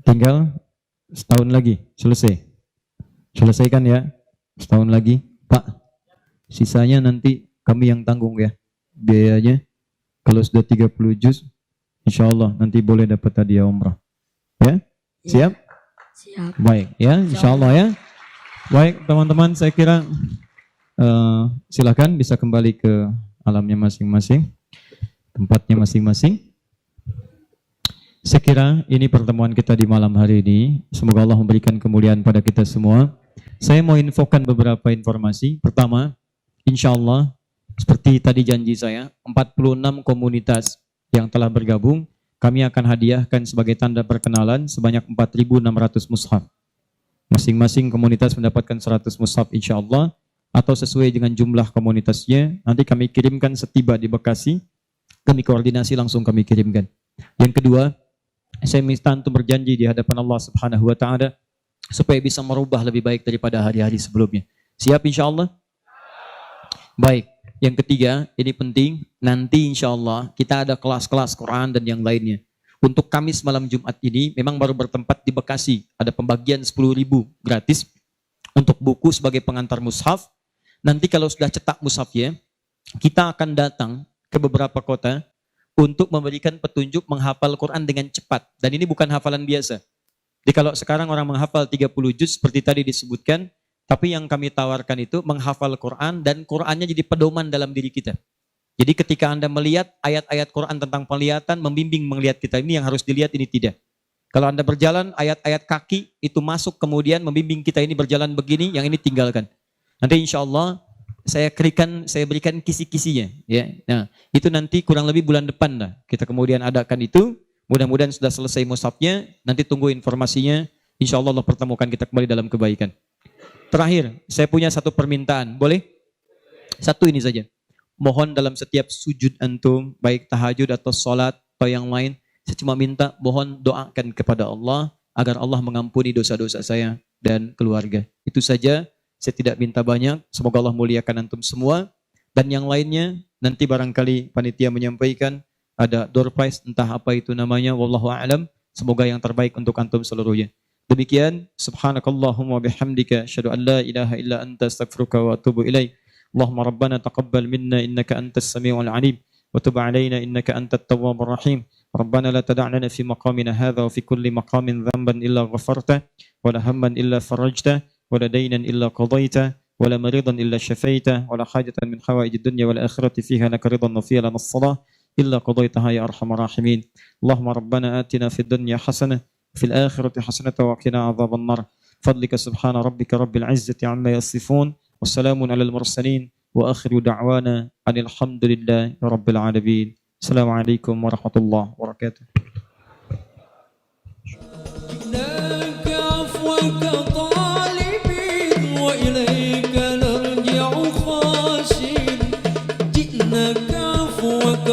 Tinggal setahun lagi, selesai. Selesaikan ya. Setahun lagi, Pak. Sisanya nanti kami yang tanggung ya. Biayanya. Kalau sudah 30 juz, insya Allah nanti boleh dapat hadiah umrah. Ya? Siap? Siap. Baik ya, insya Allah ya. Baik teman-teman, saya kira Silakan bisa kembali ke alamnya masing-masing, tempatnya masing-masing. Saya kira ini pertemuan kita di malam hari ini. Semoga Allah memberikan kemuliaan pada kita semua. Saya mau infokan beberapa informasi. Pertama, insya Allah, seperti tadi janji saya, 46 komunitas yang telah bergabung, kami akan hadiahkan sebagai tanda perkenalan sebanyak 4.600 mushaf. Masing-masing komunitas mendapatkan 100 mushaf insya Allah, atau sesuai dengan jumlah komunitasnya. Nanti kami kirimkan setiba di Bekasi, kami koordinasi langsung kami kirimkan. Yang kedua, saya minta untuk berjanji di hadapan Allah Subhanahu wa Ta'ala supaya bisa merubah lebih baik daripada hari-hari sebelumnya. Siap insya Allah? Baik. Yang ketiga, ini penting, nanti insya Allah kita ada kelas-kelas Quran dan yang lainnya. Untuk Kamis malam Jumat ini memang baru bertempat di Bekasi. Ada pembagian 10.000 gratis untuk buku sebagai pengantar mushaf. Nanti kalau sudah cetak mushafnya, kita akan datang ke beberapa kota untuk memberikan petunjuk menghafal Quran dengan cepat. Dan ini bukan hafalan biasa. Jadi kalau sekarang orang menghafal 30 juz seperti tadi disebutkan, tapi yang kami tawarkan itu menghafal Quran dan Qurannya jadi pedoman dalam diri kita. Jadi ketika Anda melihat ayat-ayat Quran tentang penglihatan, membimbing melihat kita, ini yang harus dilihat, ini tidak. Kalau Anda berjalan, ayat-ayat kaki itu masuk kemudian membimbing kita ini berjalan begini, yang ini tinggalkan. Nanti insya Allah saya berikan kisi-kisinya. Ya. Nah, itu nanti kurang lebih bulan depan lah. Kita kemudian adakan itu. Mudah-mudahan sudah selesai mushafnya. Nanti tunggu informasinya. Insya Allah pertemukan kita kembali dalam kebaikan. Terakhir, saya punya satu permintaan. Boleh? Satu ini saja. Mohon dalam setiap sujud antum, baik tahajud atau sholat atau yang lain, saya cuma minta mohon doakan kepada Allah agar Allah mengampuni dosa-dosa saya dan keluarga. Itu saja. Saya tidak minta banyak, semoga Allah muliakan antum semua. Dan yang lainnya, nanti barangkali panitia menyampaikan, ada door prize, entah apa itu namanya, wallahu a'lam. Semoga yang terbaik untuk antum seluruhnya. Demikian, subhanakallahumma bihamdika, asyhadu an la ilaha illa anta astaghfiruka wa atubu ilaik. Allahumma rabbana taqabbal minna innaka antas sami'ul alim, wa tub alaina innaka antat tawwabur rahim. Rabbana la tada' lana fi maqamina hadha wa fi kulli maqamin dhanban illa ghafarta, wa la hamman illa farajta, ولا دينا إلا قضيته ولا مريضا إلا شفيته ولا حاجة من حوائج الدنيا والآخرة فيها لك رضا وفيها لنا الصلاة إلا قضيتها يا أرحم الراحمين. اللهم ربنا آتنا في الدنيا حسنة في الآخرة حسنة وقنا عذاب النار. فضلك سبحان ربك رب العزة عما يصفون والسلام على المرسلين وآخر دعوانا أن الحمد لله رب العالمين. السلام عليكم ورحمة الله وبركاته. وإليك نرجع خاشعين جئناك عفوك